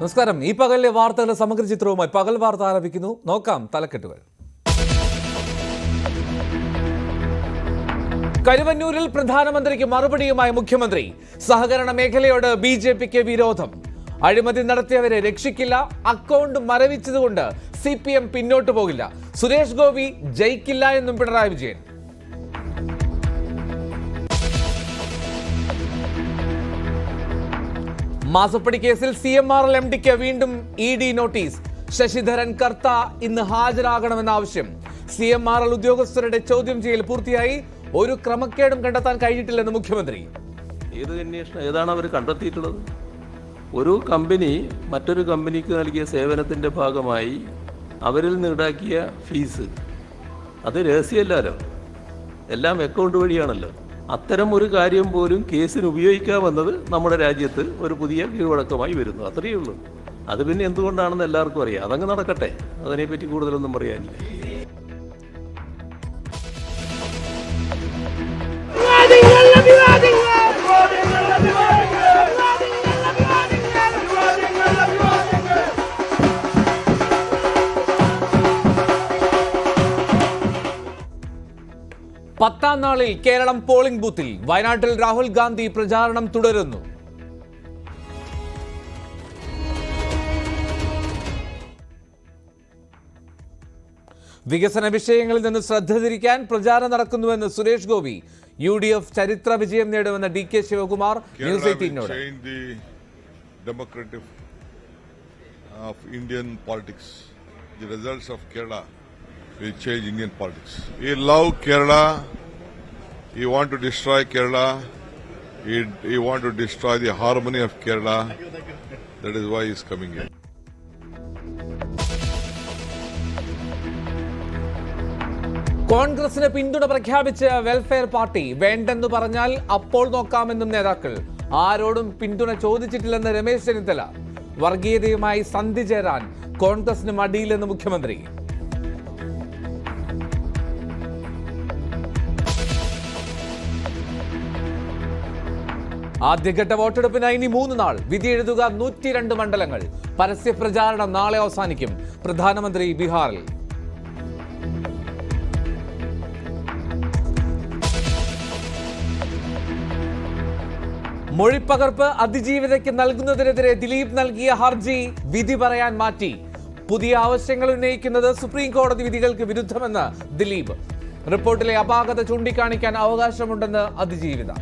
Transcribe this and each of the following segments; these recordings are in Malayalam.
നമസ്കാരം. ഈ പകലിലെ വാർത്തകളുടെ സമഗ്ര ചിത്രവുമായി പകൽ വാർത്ത ആരംഭിക്കുന്നു. നോക്കാം തലക്കെട്ടുകൾ. കരുവന്നൂരിൽ പ്രധാനമന്ത്രിക്ക് മറുപടിയുമായി മുഖ്യമന്ത്രി. സഹകരണ മേഖലയോട് ബിജെപിക്ക് വിരോധം. അഴിമതി നടത്തിയവരെ രക്ഷിക്കില്ല, അക്കൗണ്ട് മരവിച്ചതുകൊണ്ട് സിപിഎം പിന്നോട്ടു പോകില്ല. സുരേഷ് ഗോപി ജയിക്കില്ല എന്നും പിണറായി വിജയൻ. മാസപ്പടി കേസിൽ CMRL MDക്ക് വീണ്ടും ED നോട്ടീസ്. ശശിധരൻ കർത്ത ഇന്ന് ഹാജരാകണമെന്ന ആവശ്യം. CMRL ഉദ്യോഗസ്ഥരുടെ ചോദ്യം ചെയ്യൽ പൂർത്തിയായി. ഒരു ക്രമക്കേടും കണ്ടെത്താൻ കഴിഞ്ഞിട്ടില്ലെന്ന് മുഖ്യമന്ത്രി. ഏത് അന്വേഷണം ഏതാണ് അവർ കണ്ടെത്തിയിട്ടുള്ളത്? ഒരു കമ്പനി മറ്റൊരു കമ്പനിക്ക് നൽകിയ സേവനത്തിൻ്റെ ഭാഗമായി അവരിൽ നിന്ന് ഈടാക്കിയ ഫീസ് അത് രഹസ്യമല്ലല്ലോ, എല്ലാം അക്കൗണ്ട് വഴിയാണല്ലോ. അത്തരം ഒരു കാര്യം പോലും കേസിന് ഉപയോഗിക്കാമെന്നത് നമ്മുടെ രാജ്യത്ത് ഒരു പുതിയ കീഴ്വഴക്കമായി വരുന്നു. അത്രയേ ഉള്ളൂ. അത് പിന്നെ എന്തുകൊണ്ടാണെന്ന് എല്ലാവർക്കും അറിയാം. അതങ്ങ് നടക്കട്ടെ, അതിനെപ്പറ്റി കൂടുതലൊന്നും പറയാനില്ല. പത്താം നാളിൽ കേരളം പോളിംഗ് ബൂത്തിൽ. വയനാട്ടിൽ രാഹുൽ ഗാന്ധി പ്രചാരണം തുടരുന്നു. വികസന വിഷയങ്ങളിൽ നിന്ന് ശ്രദ്ധ തിരിക്കാൻ പ്രചാരണം നടക്കുന്നുവെന്ന് സുരേഷ് ഗോപി. UDF ചരിത്ര വിജയം നേടുമെന്ന് DK ശിവകുമാർ ന്യൂസ് 18നോട്. will change Indian politics. We love Kerala. We want to destroy Kerala. We want to destroy the harmony of Kerala. That is why he is coming here. കോൺഗ്രസിന് പിന്തുണ പ്രഖ്യാപിച്ച വെൽഫെയർ പാർട്ടി. വേണ്ടെന്ന് പറഞ്ഞാൽ അപ്പോൾ നോക്കാമെന്നും നേതാക്കൾ. ആരോടും പിന്തുണ ചോദിച്ചിട്ടില്ലെന്ന് രമേശ് ചെന്നിത്തല. വർഗീയതയുമായി സന്ധി ചേരാൻ കോൺഗ്രസിന് മടിയില്ലെന്ന് മുഖ്യമന്ത്രി. ആദ്യഘട്ട വോട്ടെടുപ്പിനായി ഇനി 3 നാൾ. വിധി എഴുതുക 102 മണ്ഡലങ്ങൾ. പരസ്യ പ്രചാരണം നാളെ അവസാനിക്കും. പ്രധാനമന്ത്രി ബീഹാറിൽ. മൊഴിപ്പകർപ്പ് അതിജീവിതയ്ക്ക് നൽകുന്നതിനെതിരെ ദിലീപ് നൽകിയ ഹർജി വിധി പറയാൻ മാറ്റി. പുതിയ ആവശ്യങ്ങൾ ഉന്നയിക്കുന്നത് സുപ്രീം കോടതി വിധികൾക്ക് വിരുദ്ധമെന്ന് ദിലീപ്. റിപ്പോർട്ടിലെ അപാകത ചൂണ്ടിക്കാണിക്കാൻ അവകാശമുണ്ടെന്ന് അതിജീവിത.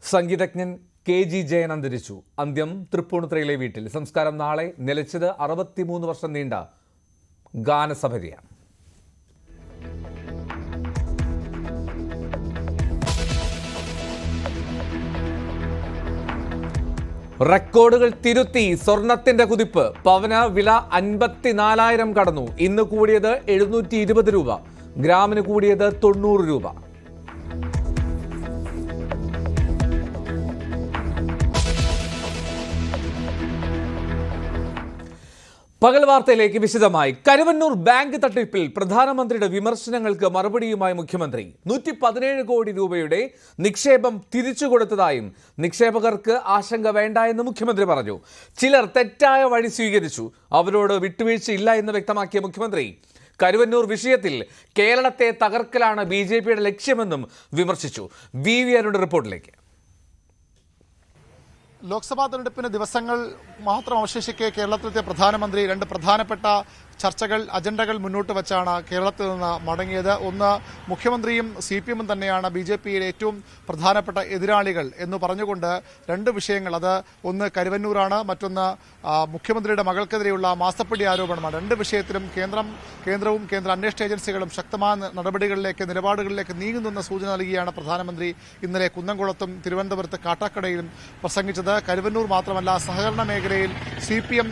സംഗീതജ്ഞൻ KG ജയൻ അന്തരിച്ചു. അന്ത്യം തൃപ്പൂണിത്തുറയിലെ വീട്ടിൽ. സംസ്കാരം നാളെ. നിലച്ചത് 63 വർഷം നീണ്ട ഗാനസഭയാണ്. റെക്കോർഡുകൾ തിരുത്തി സ്വർണത്തിന്റെ കുതിപ്പ്. പവന് വില 54,000 കടന്നു. ഇന്ന് കൂടിയത് 720 രൂപ. ഗ്രാമിന് കൂടിയത് 90 രൂപ. പകൽ വാർത്തയിലേക്ക് വിശദമായി. കരുവന്നൂർ ബാങ്ക് തട്ടിപ്പിൽ പ്രധാനമന്ത്രിയുടെ വിമർശനങ്ങൾക്ക് മറുപടിയുമായി മുഖ്യമന്ത്രി. 117 കോടി രൂപയുടെ നിക്ഷേപം തിരിച്ചു കൊടുത്തതായും നിക്ഷേപകർക്ക് ആശങ്ക വേണ്ട എന്ന് മുഖ്യമന്ത്രി പറഞ്ഞു. ചിലർ തെറ്റായ വഴി സ്വീകരിച്ചു, അവരോട് വിട്ടുവീഴ്ചയില്ല എന്ന് വ്യക്തമാക്കിയ മുഖ്യമന്ത്രി കരുവന്നൂർ വിഷയത്തിൽ കേരളത്തെ തകർക്കലാണ് BJPയുടെ ലക്ഷ്യമെന്നും വിമർശിച്ചു. VV അരുണിന്റെ റിപ്പോർട്ടിലേക്ക്. ലോക്സഭാ തെരഞ്ഞെടുപ്പിന് ദിവസങ്ങൾ മാത്രം അവശേഷിക്കെ കേരളത്തിലെത്തിയ പ്രധാനമന്ത്രി 2 പ്രധാനപ്പെട്ട അജണ്ടകൾ മുന്നോട്ട് വെച്ചാണ് കേരളത്തിൽ നിന്ന് മടങ്ങിയത്. ഒന്ന്, മുഖ്യമന്ത്രിയും CPM തന്നെയാണ് BJPയുടെ ഏറ്റവും പ്രധാനപ്പെട്ട എതിരാളികൾ എന്ന് പറഞ്ഞുകൊണ്ട് 2 വിഷയങ്ങൾ. അത് ഒന്ന് കരുവന്നൂരാണ്, മറ്റൊന്ന് മുഖ്യമന്ത്രിയുടെ മകൾക്കെതിരെയുള്ള മാസപ്പടി ആരോപണമാണ്. 2 വിഷയത്തിലും കേന്ദ്രവും കേന്ദ്ര അന്വേഷണ ഏജൻസികളും ശക്തമായ നിലപാടുകളിലേക്ക് നീങ്ങുന്നെന്ന സൂചന നൽകിയാണ് പ്രധാനമന്ത്രി ഇന്നലെ കുന്നംകുളത്തും തിരുവനന്തപുരത്ത് കാട്ടാക്കടയിലും പ്രസംഗിച്ചത്. കരുവന്നൂർ മാത്രമല്ല, സഹകരണ മേഖലയിൽ CPM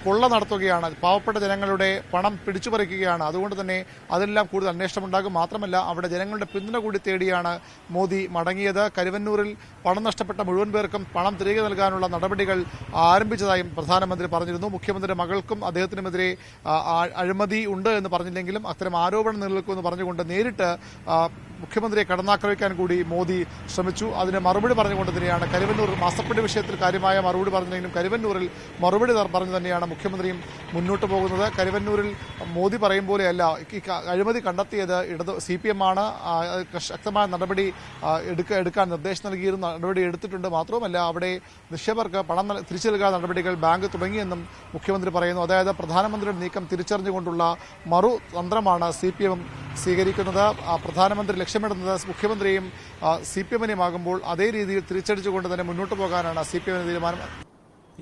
കൊള്ള നടത്തുകയാണ്. പാവപ്പെട്ട ജനങ്ങളുടെ പണം പിടിച്ചുപറിക്കുകയാണ്. അതുകൊണ്ട് തന്നെ അതെല്ലാം കൂടുതൽ അന്വേഷണം ഉണ്ടാകും. മാത്രമല്ല അവിടെ ജനങ്ങളുടെ പിന്തുണ കൂടി തേടിയാണ് മോദി മടങ്ങിയത്. കരുവന്നൂരിൽ പണം നഷ്ടപ്പെട്ട മുഴുവൻ പേർക്കും പണം തിരികെ നൽകാനുള്ള നടപടികൾ ആരംഭിച്ചതായും പ്രധാനമന്ത്രി പറഞ്ഞിരുന്നു. മുഖ്യമന്ത്രിയുടെ മകൾക്കും അദ്ദേഹത്തിനുമെതിരെ അഴിമതി ഉണ്ട് എന്ന് പറഞ്ഞില്ലെങ്കിലും അത്തരം ആരോപണം നിലനിൽക്കുമെന്ന് പറഞ്ഞുകൊണ്ട് നേരിട്ട് മുഖ്യമന്ത്രിയെ കടന്നാക്രമിക്കാൻ കൂടി മോദി ശ്രമിച്ചു. അതിന് മറുപടി പറഞ്ഞുകൊണ്ട് തന്നെയാണ് കരുവന്നൂർ മാസപ്പടി വിഷയത്തിൽ കാര്യമായ മറുപടി പറഞ്ഞെങ്കിലും കരുവന്നൂരിൽ മറുപടി പറഞ്ഞു തന്നെയാണ് മുഖ്യമന്ത്രിയും മുന്നോട്ട് പോകുന്നത്. കരുവന്നൂരിൽ മോദി പറയും പോലെയല്ല ഈ അഴിമതി കണ്ടെത്തിയത് CPM ആണ്. ശക്തമായ നടപടി എടുക്കാൻ നിർദ്ദേശം നൽകിയിരുന്നു, നടപടി എടുത്തിട്ടുണ്ട്. മാത്രവുമല്ല അവിടെ നിക്ഷേപകർക്ക് പണം തിരിച്ചു നൽകാൻ നടപടികൾ ബാങ്ക് തുടങ്ങിയെന്നും മുഖ്യമന്ത്രി പറയുന്നു. അതായത് പ്രധാനമന്ത്രിയുടെ നീക്കം തിരിച്ചറിഞ്ഞുകൊണ്ടുള്ള മറുതന്ത്രമാണ് CPM സ്വീകരിക്കുന്നത്. പ്രധാനമന്ത്രി ലക്ഷ്യമിടുന്നത് മുഖ്യമന്ത്രിയും CPM-നെയും ആകുമ്പോൾ അതേ രീതിയിൽ തിരിച്ചടിച്ചുകൊണ്ട് തന്നെ മുന്നോട്ട് പോകാനാണ് CPM തീരുമാനം.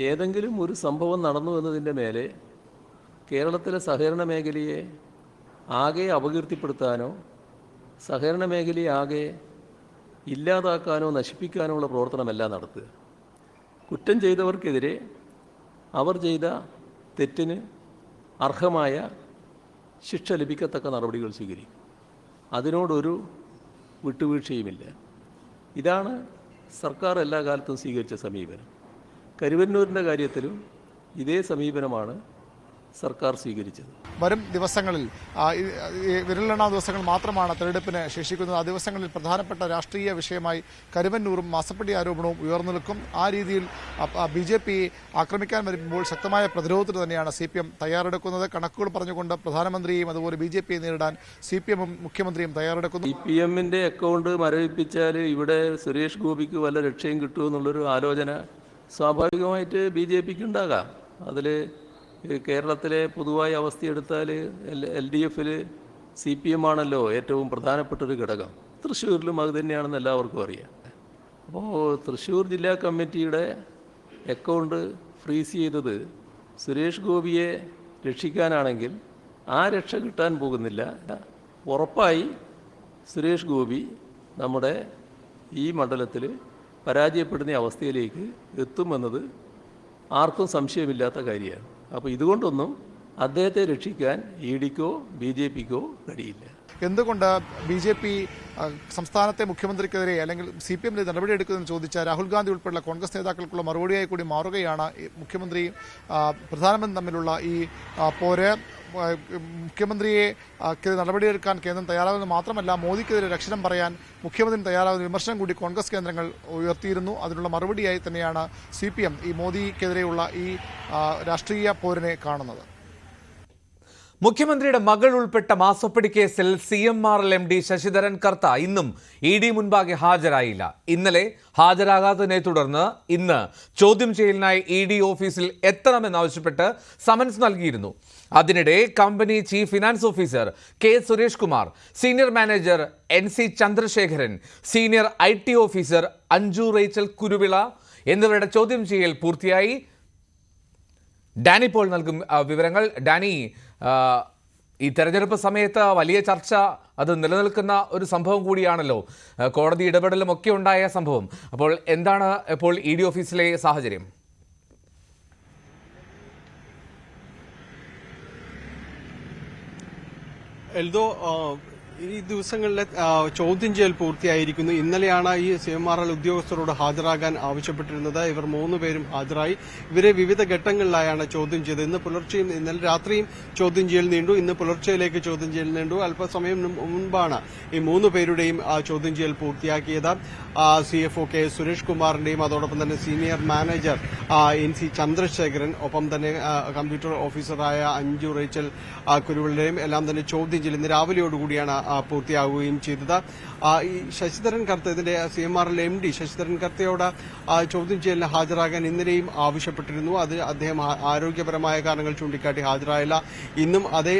ഏതെങ്കിലും ഒരു സംഭവം നടന്നു എന്നതിൻ്റെ മേലെ കേരളത്തിലെ സഹകരണ മേഖലയെ ആകെ അപകീർത്തിപ്പെടുത്താനോ സഹകരണ മേഖലയെ ആകെ ഇല്ലാതാക്കാനോ നശിപ്പിക്കാനോ ഉള്ള പ്രവർത്തനമല്ല നടത്തുക. കുറ്റം ചെയ്തവർക്കെതിരെ അവർ ചെയ്ത തെറ്റിന് അർഹമായ ശിക്ഷ ലഭിക്കത്തക്ക നടപടികൾ സ്വീകരിക്കും. അതിനോടൊരു വിട്ടുവീഴ്ചയുമില്ല. ഇതാണ് സർക്കാർ എല്ലാ കാലത്തും സ്വീകരിച്ച സമീപനം. കരുവന്നൂരിൻ്റെ കാര്യത്തിലും ഇതേ സമീപനമാണ് സർക്കാർ സ്വീകരിച്ചത്. വരും ദിവസങ്ങളിൽ വിരലെണ്ണാവുന്ന ദിവസങ്ങൾ മാത്രമാണ് തെരഞ്ഞെടുപ്പിന് ശേഷിക്കുന്നത്. ആ ദിവസങ്ങളിൽ പ്രധാനപ്പെട്ട രാഷ്ട്രീയ വിഷയമായി കരുവന്നൂറും മാസപ്പടി ആരോപണവും ഉയർന്നു നിൽക്കും. ആ രീതിയിൽ BJP ആക്രമിക്കാൻ വരുമ്പോൾ ശക്തമായ പ്രതിരോധത്തിന് തന്നെയാണ് CPM തയ്യാറെടുക്കുന്നത്. കണക്കുകൾ പറഞ്ഞുകൊണ്ട് പ്രധാനമന്ത്രിയെയും അതുപോലെ BJPയെ നേരിടാൻ CPM-ഉം മുഖ്യമന്ത്രിയും തയ്യാറെടുക്കുന്നു. CPM-ന്റെ അക്കൗണ്ട് മരവിപ്പിച്ചാൽ ഇവിടെ സുരേഷ് ഗോപിക്ക് വല്ല രക്ഷയും കിട്ടുമെന്നുള്ളൊരു ആലോചന സ്വാഭാവികമായിട്ട് BJPക്ക് ഉണ്ടാകാം. അതിൽ കേരളത്തിലെ പൊതുവായ അവസ്ഥയെടുത്താൽ LDF-ൽ CPM ആണല്ലോ ഏറ്റവും പ്രധാനപ്പെട്ടൊരു ഘടകം. തൃശ്ശൂരിലും അത് തന്നെയാണെന്ന് എല്ലാവർക്കും അറിയാം. അപ്പോൾ തൃശ്ശൂർ ജില്ലാ കമ്മിറ്റിയുടെ അക്കൗണ്ട് ഫ്രീസ് ചെയ്തത് സുരേഷ് ഗോപിയെ രക്ഷിക്കാനാണെങ്കിൽ ആ രക്ഷ കിട്ടാൻ പോകുന്നില്ല. ഉറപ്പായി സുരേഷ് ഗോപി നമ്മുടെ ഈ മണ്ഡലത്തിൽ പരാജയപ്പെടുന്ന അവസ്ഥയിലേക്ക് എത്തുമെന്നത് ആർക്കും സംശയമില്ലാത്ത കാര്യമാണ്. അപ്പോൾ ഇതുകൊണ്ടൊന്നും അദ്ദേഹത്തെ രക്ഷിക്കാൻ EDക്കോ BJPക്കോ കഴിയില്ല. എന്തുകൊണ്ട് BJP സംസ്ഥാനത്തെ മുഖ്യമന്ത്രിക്കെതിരെ അല്ലെങ്കിൽ CPM-ന്റെ നടപടിയെടുക്കുമെന്ന് ചോദിച്ച രാഹുൽ ഗാന്ധി ഉൾപ്പെടെയുള്ള കോൺഗ്രസ് നേതാക്കൾക്കുള്ള മറുപടിയായി കൂടി മാറുകയാണ് മുഖ്യമന്ത്രിയും പ്രധാനമന്ത്രിയും തമ്മിലുള്ള ഈ പോര്. മുഖ്യമന്ത്രിയെ നടപടിയെടുക്കാൻ കേന്ദ്രം തയ്യാറാകുന്നത് മാത്രമല്ല മോദിക്കെതിരെ രക്ഷണം പറയാൻ മുഖ്യമന്ത്രി തയ്യാറാകുന്ന വിമർശനം കൂടി കോൺഗ്രസ് കേന്ദ്രങ്ങൾ ഉയർത്തിയിരുന്നു. അതിനുള്ള മറുപടിയായി തന്നെയാണ് CPM ഈ മോദിക്കെതിരെയുള്ള ഈ രാഷ്ട്രീയ പോരിനെ കാണുന്നത്. മുഖ്യമന്ത്രിയുടെ മകൾ ഉൾപ്പെട്ട മാസപ്പടി കേസിൽ CMRL MD ശശിധരൻ കർത്ത ഇന്നും ED മുൻപാകെ ഹാജരായില്ല. ഇന്നലെ ഹാജരാകാത്തതിനെ തുടർന്ന് ഇന്ന് ചോദ്യം ചെയ്യലിനായി ED ഓഫീസിൽ എത്തണമെന്നാവശ്യപ്പെട്ട് സമൻസ് നൽകിയിരുന്നു. അതിനിടെ company chief finance officer K Suresh Kumar, senior manager NC Chandrasekharan, senior IT officer Anju Rachel Kuruvila എന്നിവരുടെ ചോദ്യം ചെയ്യൽ പൂർത്തിയായി. ഡാനി പോൾ നൽകും വിവരങ്ങൾ. ഡാനി, ഈ തെരഞ്ഞെടുപ്പ് സമയത്ത് വലിയ ചർച്ച അത് നിലനിൽക്കുന്ന ഒരു സംഭവം കൂടിയാണല്ലോ, കോടതി ഇടപെടലും ഒക്കെ ഉണ്ടായ സംഭവം. അപ്പോൾ എന്താണ് ഇപ്പോൾ ED ഓഫീസിലെ സാഹചര്യം? എൽദോ, ഈ ദിവസങ്ങളിലെ ചോദ്യം ചെയ്യൽ പൂർത്തിയായിരിക്കുന്നു. ഇന്നലെയാണ് ഈ CMRL ഉദ്യോഗസ്ഥരോട് ഹാജരാകാൻ ആവശ്യപ്പെട്ടിരുന്നത്. ഇവർ 3 പേരും ഹാജരായി. ഇവരെ വിവിധ ഘട്ടങ്ങളിലായാണ് ചോദ്യം ചെയ്തത്. ഇന്ന് പുലർച്ചെയും ഇന്നലെ രാത്രിയും ചോദ്യം ചെയ്യൽ നീണ്ടു. ഇന്ന് പുലർച്ചയിലേക്ക് ചോദ്യം ചെയ്യൽ നീണ്ടു. അല്പസമയം മുൻപാണ് ഈ 3 പേരുടെയും ചോദ്യം ചെയ്യൽ പൂർത്തിയാക്കിയത്. CFO K സുരേഷ് കുമാറിന്റെയും അതോടൊപ്പം തന്നെ സീനിയർ മാനേജർ NC ചന്ദ്രശേഖരൻ, ഒപ്പം തന്നെ കമ്പ്യൂട്ടർ ഓഫീസറായ അഞ്ജു റേച്ചൽ കുരുവിളയുടെയും എല്ലാം തന്നെ ചോദ്യം ചെയ്യൽ ഇന്ന് രാവിലെയോടുകൂടിയാണ് പൂർത്തിയാകുകയും ചെയ്തത്. ഈ ശശിധരൻ കർത്ത, ഇതിന്റെ CMRL MD ശശിധരൻ കർത്തയോട് ചോദ്യം ചെയ്യലിന് ഹാജരാകാൻ ഇന്നലെയും ആവശ്യപ്പെട്ടിരുന്നു. അത് അദ്ദേഹം ആരോഗ്യപരമായ കാരണങ്ങൾ ചൂണ്ടിക്കാട്ടി ഹാജരായില്ല. ഇന്നും അതേ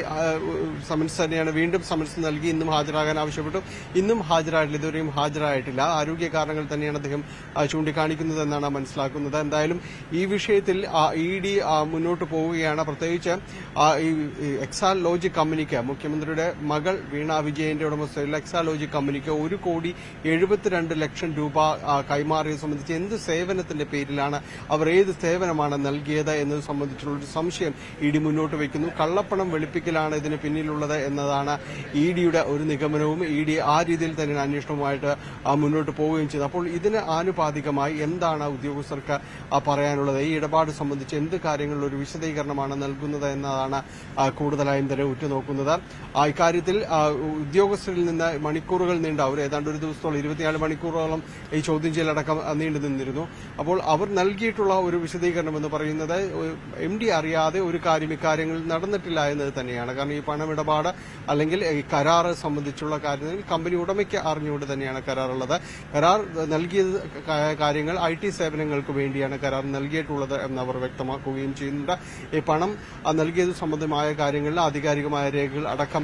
സമൻസ് തന്നെയാണ്, വീണ്ടും സമൻസ് നൽകി ഇന്നും ഹാജരാകാൻ ആവശ്യപ്പെട്ടു. ഇന്നും ഹാജരായിട്ടില്ല, ഇതുവരെയും ഹാജരായിട്ടില്ല. ആരോഗ്യ കാരണങ്ങൾ തന്നെയാണ് അദ്ദേഹം ചൂണ്ടിക്കാണിക്കുന്നതെന്നാണ് മനസ്സിലാക്കുന്നത്. എന്തായാലും ഈ വിഷയത്തിൽ ED മുന്നോട്ട് പോവുകയാണ്. പ്രത്യേകിച്ച് ഈ എക്സാൽ ലോജിക് കമ്പനിക്ക് മുഖ്യമന്ത്രിയുടെ മകൾ വീണ വിജയൻ വിജയന്റെ ഉടമസ്ഥയിലുള്ള എക്സാലോജി കമ്പനിക്ക് 1,72,00,000 രൂപ കൈമാറിയത് സംബന്ധിച്ച് എന്ത് സേവനത്തിന്റെ പേരിലാണ് അവർ ഏത് സേവനമാണ് നൽകിയത് എന്നത് സംബന്ധിച്ചുള്ള ഒരു സംശയം ഇ ഡി മുന്നോട്ട് വയ്ക്കുന്നു. കള്ളപ്പണം വെളുപ്പിക്കലാണ് ഇതിന് പിന്നിലുള്ളത് എന്നതാണ് ഇ ഡിയുടെ ഒരു നിഗമനവും. ഇ ഡി ആ രീതിയിൽ തന്നെ അന്വേഷണവുമായിട്ട് മുന്നോട്ട് പോവുകയും ചെയ്തു. അപ്പോൾ ഇതിന് ആനുപാതികമായി എന്താണ് ഉദ്യോഗസ്ഥർക്ക് പറയാനുള്ളത്? ഈ ഇടപാട് സംബന്ധിച്ച് എന്ത് കാര്യങ്ങളിൽ ഒരു വിശദീകരണമാണ് നൽകുന്നത് എന്നതാണ് കൂടുതലായും തന്നെ ഉറ്റുനോക്കുന്നത്. ഇക്കാര്യത്തിൽ ഉദ്യോഗസ്ഥരിൽ നിന്ന് മണിക്കൂറുകൾ നീണ്ട അവർ ഏതാണ്ട് ഒരു ദിവസത്തോളം 24 മണിക്കൂറോളം ഈ ചോദ്യം ചെയ്യലടക്കം നീണ്ടു നിന്നിരുന്നു. അപ്പോൾ അവർ നൽകിയിട്ടുള്ള ഒരു വിശദീകരണം എന്ന് പറയുന്നത് എം ഡി അറിയാതെ ഒരു കാര്യം ഇക്കാര്യങ്ങൾ നടന്നിട്ടില്ല എന്നത് തന്നെയാണ്. കാരണം ഈ പണമിടപാട് അല്ലെങ്കിൽ ഈ കരാറ് സംബന്ധിച്ചുള്ള കാര്യങ്ങളിൽ കമ്പനി ഉടമയ്ക്ക് അറിഞ്ഞുകൊണ്ട് തന്നെയാണ് കരാറുള്ളത്. കരാർ നൽകിയ കാര്യങ്ങൾ IT സേവനങ്ങൾക്ക് വേണ്ടിയാണ് കരാർ നൽകിയിട്ടുള്ളത് എന്ന് അവർ വ്യക്തമാക്കുകയും ചെയ്യുന്നുണ്ട്. ഈ പണം നൽകിയത് സംബന്ധമായ കാര്യങ്ങളിൽ ആധികാരികമായ രേഖകൾ അടക്കം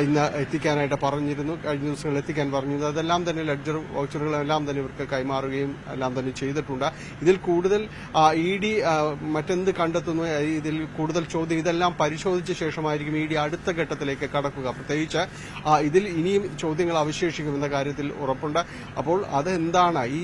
ഇന്ന് എത്തിക്കാനായിട്ട് പറഞ്ഞിരുന്നു. കഴിഞ്ഞ ദിവസങ്ങളിൽ എത്തിക്കാൻ പറഞ്ഞിരുന്നു. അതെല്ലാം തന്നെ ലെഡ്ജറും വൗച്ചറുകളും എല്ലാം തന്നെ ഇവർക്ക് കൈമാറുകയും എല്ലാം തന്നെ ചെയ്തിട്ടുണ്ട്. ഇതിൽ കൂടുതൽ ഇ ഡി മറ്റെന്ത് കണ്ടെത്തുന്നു, ഇതിൽ കൂടുതൽ ചോദ്യം ഇതെല്ലാം പരിശോധിച്ച ശേഷമായിരിക്കും ഇ ഡി അടുത്ത ഘട്ടത്തിലേക്ക് കടക്കുക. പ്രത്യേകിച്ച് ഇതിൽ ഇനിയും ചോദ്യങ്ങൾ അവശേഷിക്കുമെന്ന കാര്യത്തിൽ ഉറപ്പുണ്ട്. അപ്പോൾ അതെന്താണ് ഈ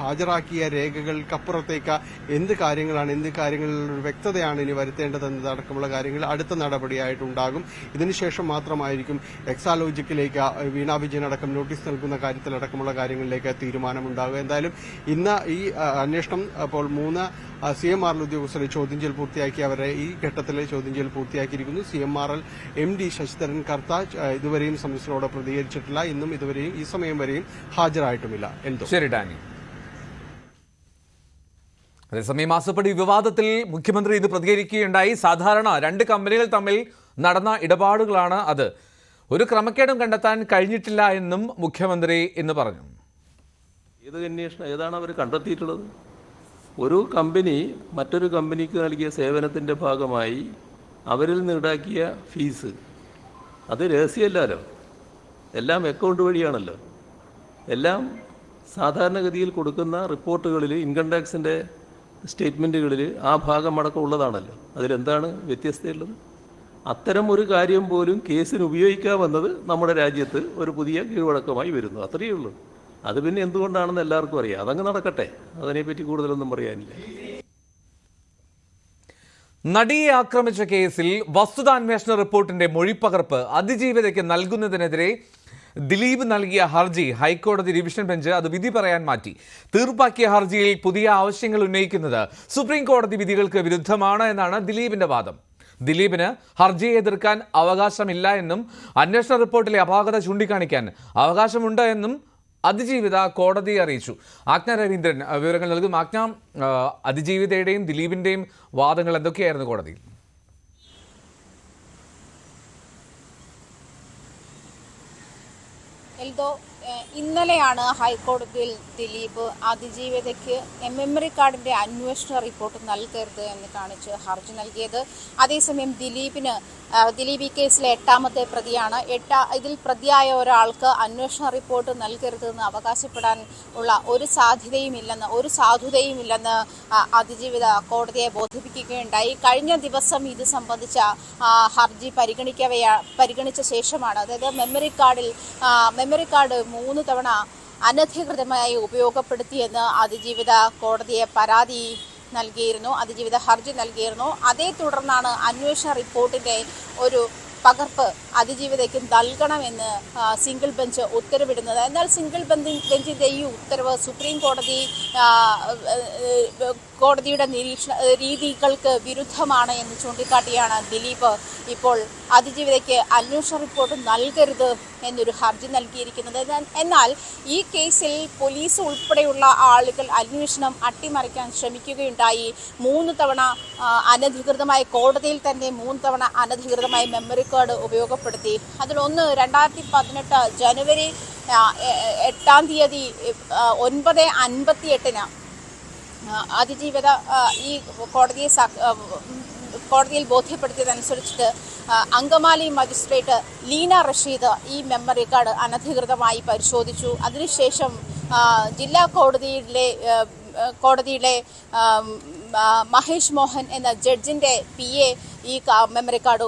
ഹാജരാക്കിയ രേഖകൾക്കപ്പുറത്തേക്ക് എന്ത് കാര്യങ്ങളിൽ ഒരു വ്യക്തതയാണ് ഇനി വരുത്തേണ്ടതെന്നതടക്കമുള്ള കാര്യങ്ങൾ അടുത്ത നടപടിയായിട്ടുണ്ടാകും. ഇതിനുശേഷം മാത്രമായിരിക്കും എക്സാലോജിക്കിലേക്ക് വീണ വിജയൻ അടക്കം നോട്ടീസ് നൽകുന്ന കാര്യത്തിലടക്കമുള്ള കാര്യങ്ങളിലേക്ക് തീരുമാനമുണ്ടാകുക. എന്തായാലും ഇന്ന് ഈ അന്വേഷണം അപ്പോൾ 3 CMRL ഉദ്യോഗസ്ഥരെ ചോദ്യം ചെയ്യൽ പൂർത്തിയാക്കി അവരെ ഈ ഘട്ടത്തിലെ ചോദ്യം ചെയ്യൽ പൂർത്തിയാക്കിയിരിക്കുന്നു. CMRL MD ശശിധരൻ കർത്ത ഇതുവരെയും സംബന്ധിച്ചതോടെ പ്രതികരിച്ചിട്ടില്ല. ഇന്നും ഇതുവരെയും ഈ സമയം വരെയും ഹാജരായിട്ടുമില്ല. ശരി ഡാനി. അതേസമയം മാസപ്പടി വിവാദത്തിൽ മുഖ്യമന്ത്രി ഇന്ന് പ്രതികരിക്കുകയുണ്ടായി. സാധാരണ 2 കമ്പനികൾ തമ്മിൽ നടന്ന ഇടപാടുകളാണ് അത്. ഒരു ക്രമക്കേടും കണ്ടെത്താൻ കഴിഞ്ഞിട്ടില്ല എന്നും മുഖ്യമന്ത്രി ഇന്ന് പറഞ്ഞു. ഏതാണ് അവർ കണ്ടെത്തിയിട്ടുള്ളത്? ഒരു കമ്പനി മറ്റൊരു കമ്പനിക്ക് നൽകിയ സേവനത്തിൻ്റെ ഭാഗമായി അവരിൽ നിന്ന് ഈടാക്കിയ ഫീസ് അത് രഹസ്യമല്ലല്ലോ, എല്ലാം അക്കൗണ്ട് വഴിയാണല്ലോ. എല്ലാം സാധാരണഗതിയിൽ കൊടുക്കുന്ന റിപ്പോർട്ടുകളിൽ ഇൻകം ടാക്സിൻ്റെ സ്റ്റേറ്റ്മെൻറ്റുകളിൽ ആ ഭാഗമടക്കം ഉള്ളതാണല്ലോ. അതിലെന്താണ് വ്യത്യസ്തയുള്ളത്? അത്തരം ഒരു കാര്യം പോലും കേസിന് ഉപയോഗിക്കാമെന്നത് നമ്മുടെ രാജ്യത്ത് ഒരു പുതിയ കീഴ്വഴക്കമായി വരുന്നു. അത്രയേ ഉള്ളൂ. അത് പിന്നെ എന്തുകൊണ്ടാണെന്ന് എല്ലാവർക്കും അറിയാം. അതങ്ങ് നടക്കട്ടെ, അതിനെപ്പറ്റി കൂടുതലൊന്നും പറയാനില്ല. നടിയെ ആക്രമിച്ച കേസിൽ വസ്തുതാന്വേഷണ റിപ്പോർട്ടിന്റെ മൊഴിപ്പകർപ്പ് അതിജീവിതയ്ക്ക് നൽകുന്നതിനെതിരെ ദിലീപ് നൽകിയ ഹർജി ഹൈക്കോടതി ഡിവിഷൻ ബെഞ്ച് അത് വിധി പറയാൻ മാറ്റി. തീർപ്പാക്കിയ ഹർജിയിൽ പുതിയ ആവശ്യങ്ങൾ ഉന്നയിക്കുന്നത് സുപ്രീം കോടതി വിധികൾക്ക് വിരുദ്ധമാണ് എന്നാണ് ദിലീപിന്റെ വാദം. ദിലീപിന് ഹർജിയെ എതിർക്കാൻ അവകാശമില്ല എന്നും അന്വേഷണ റിപ്പോർട്ടിലെ അപാകത ചൂണ്ടിക്കാണിക്കാൻ അവകാശമുണ്ട് എന്നും അതിജീവിത കോടതിയെ അറിയിച്ചു. ആജ്ഞ രവീന്ദ്രൻ വിവരങ്ങൾ നൽകും. ആജ്ഞ, അതിജീവിതയുടെയും ദിലീപിന്റെയും വാദങ്ങൾ എന്തൊക്കെയായിരുന്നു കോടതിയിൽ? എൽദോ, ഇന്നലെയാണ് ഹൈക്കോടതിയിൽ ദിലീപ് അതിജീവിതയ്ക്ക് മെമ്മറി കാർഡിന്റെ അന്വേഷണ റിപ്പോർട്ട് നൽകരുത് എന്ന് കാണിച്ച് ഹർജി നൽകിയത്. അതേസമയം ദിലീപ് ഈ കേസിലെ 8ാമത്തെ പ്രതിയാണ്. ഇതിൽ പ്രതിയായ ഒരാൾക്ക് അന്വേഷണ റിപ്പോർട്ട് നൽകരുതെന്ന് അവകാശപ്പെടാൻ ഉള്ള ഒരു സാധുതയുമില്ലെന്ന് അതിജീവിത കോടതിയെ ബോധിപ്പിക്കുകയുണ്ടായി. കഴിഞ്ഞ ദിവസം ഇത് സംബന്ധിച്ച ഹർജി പരിഗണിച്ച ശേഷമാണ്, അതായത് മെമ്മറി കാർഡ് 3 തവണ അനധികൃതമായി ഉപയോഗപ്പെടുത്തിയെന്ന് അതിജീവിത കോടതിയെ അതിജീവിത ഹർജി നൽകിയിരുന്നു. അതേ തുടർന്നാണ് അന്വേഷണ റിപ്പോർട്ടിന്റെ ഒരു പകർപ്പ് അതിജീവിതയ്ക്ക് നൽകണമെന്ന് സിംഗിൾ ബെഞ്ച് ഉത്തരവിടുന്നത്. എന്നാൽ സിംഗിൾ ബെഞ്ചിന്റെ ഈ ഉത്തരവ് സുപ്രീം കോടതിയുടെ രീതികൾക്ക് വിരുദ്ധമാണ് എന്ന് ചൂണ്ടിക്കാട്ടിയാണ് ദിലീപ് ഇപ്പോൾ അതിജീവിതയ്ക്ക് അന്വേഷണ റിപ്പോർട്ട് നൽകരുത് എന്നൊരു ഹർജി നൽകിയിരിക്കുന്നത്. എന്നാൽ ഈ കേസിൽ പോലീസ് ഉൾപ്പെടെയുള്ള ആളുകൾ അന്വേഷണം അട്ടിമറിക്കാൻ ശ്രമിക്കുകയുണ്ടായി. 3 തവണ അനധികൃതമായി കോടതിയിൽ തന്നെ 3 തവണ അനധികൃതമായി മെമ്മറി കാർഡ് ഉപയോഗപ്പെടുത്തി. അതിലൊന്ന് 2018 ജനുവരി 8-ാം തീയതി 9:58 അതിജീവിത ഈ കോടതിയിൽ ബോധ്യപ്പെടുത്തിയതനുസരിച്ചിട്ട് അങ്കമാലി മജിസ്ട്രേറ്റ് ലീന റഷീദ് ഈ മെമ്മറി കാർഡ് അനധികൃതമായി പരിശോധിച്ചു. അതിനുശേഷം ജില്ലാ കോടതിയിലെ മഹേഷ് മോഹൻ എന്ന ജഡ്ജിന്റെ PA ഈ മെമ്മറി കാർഡ്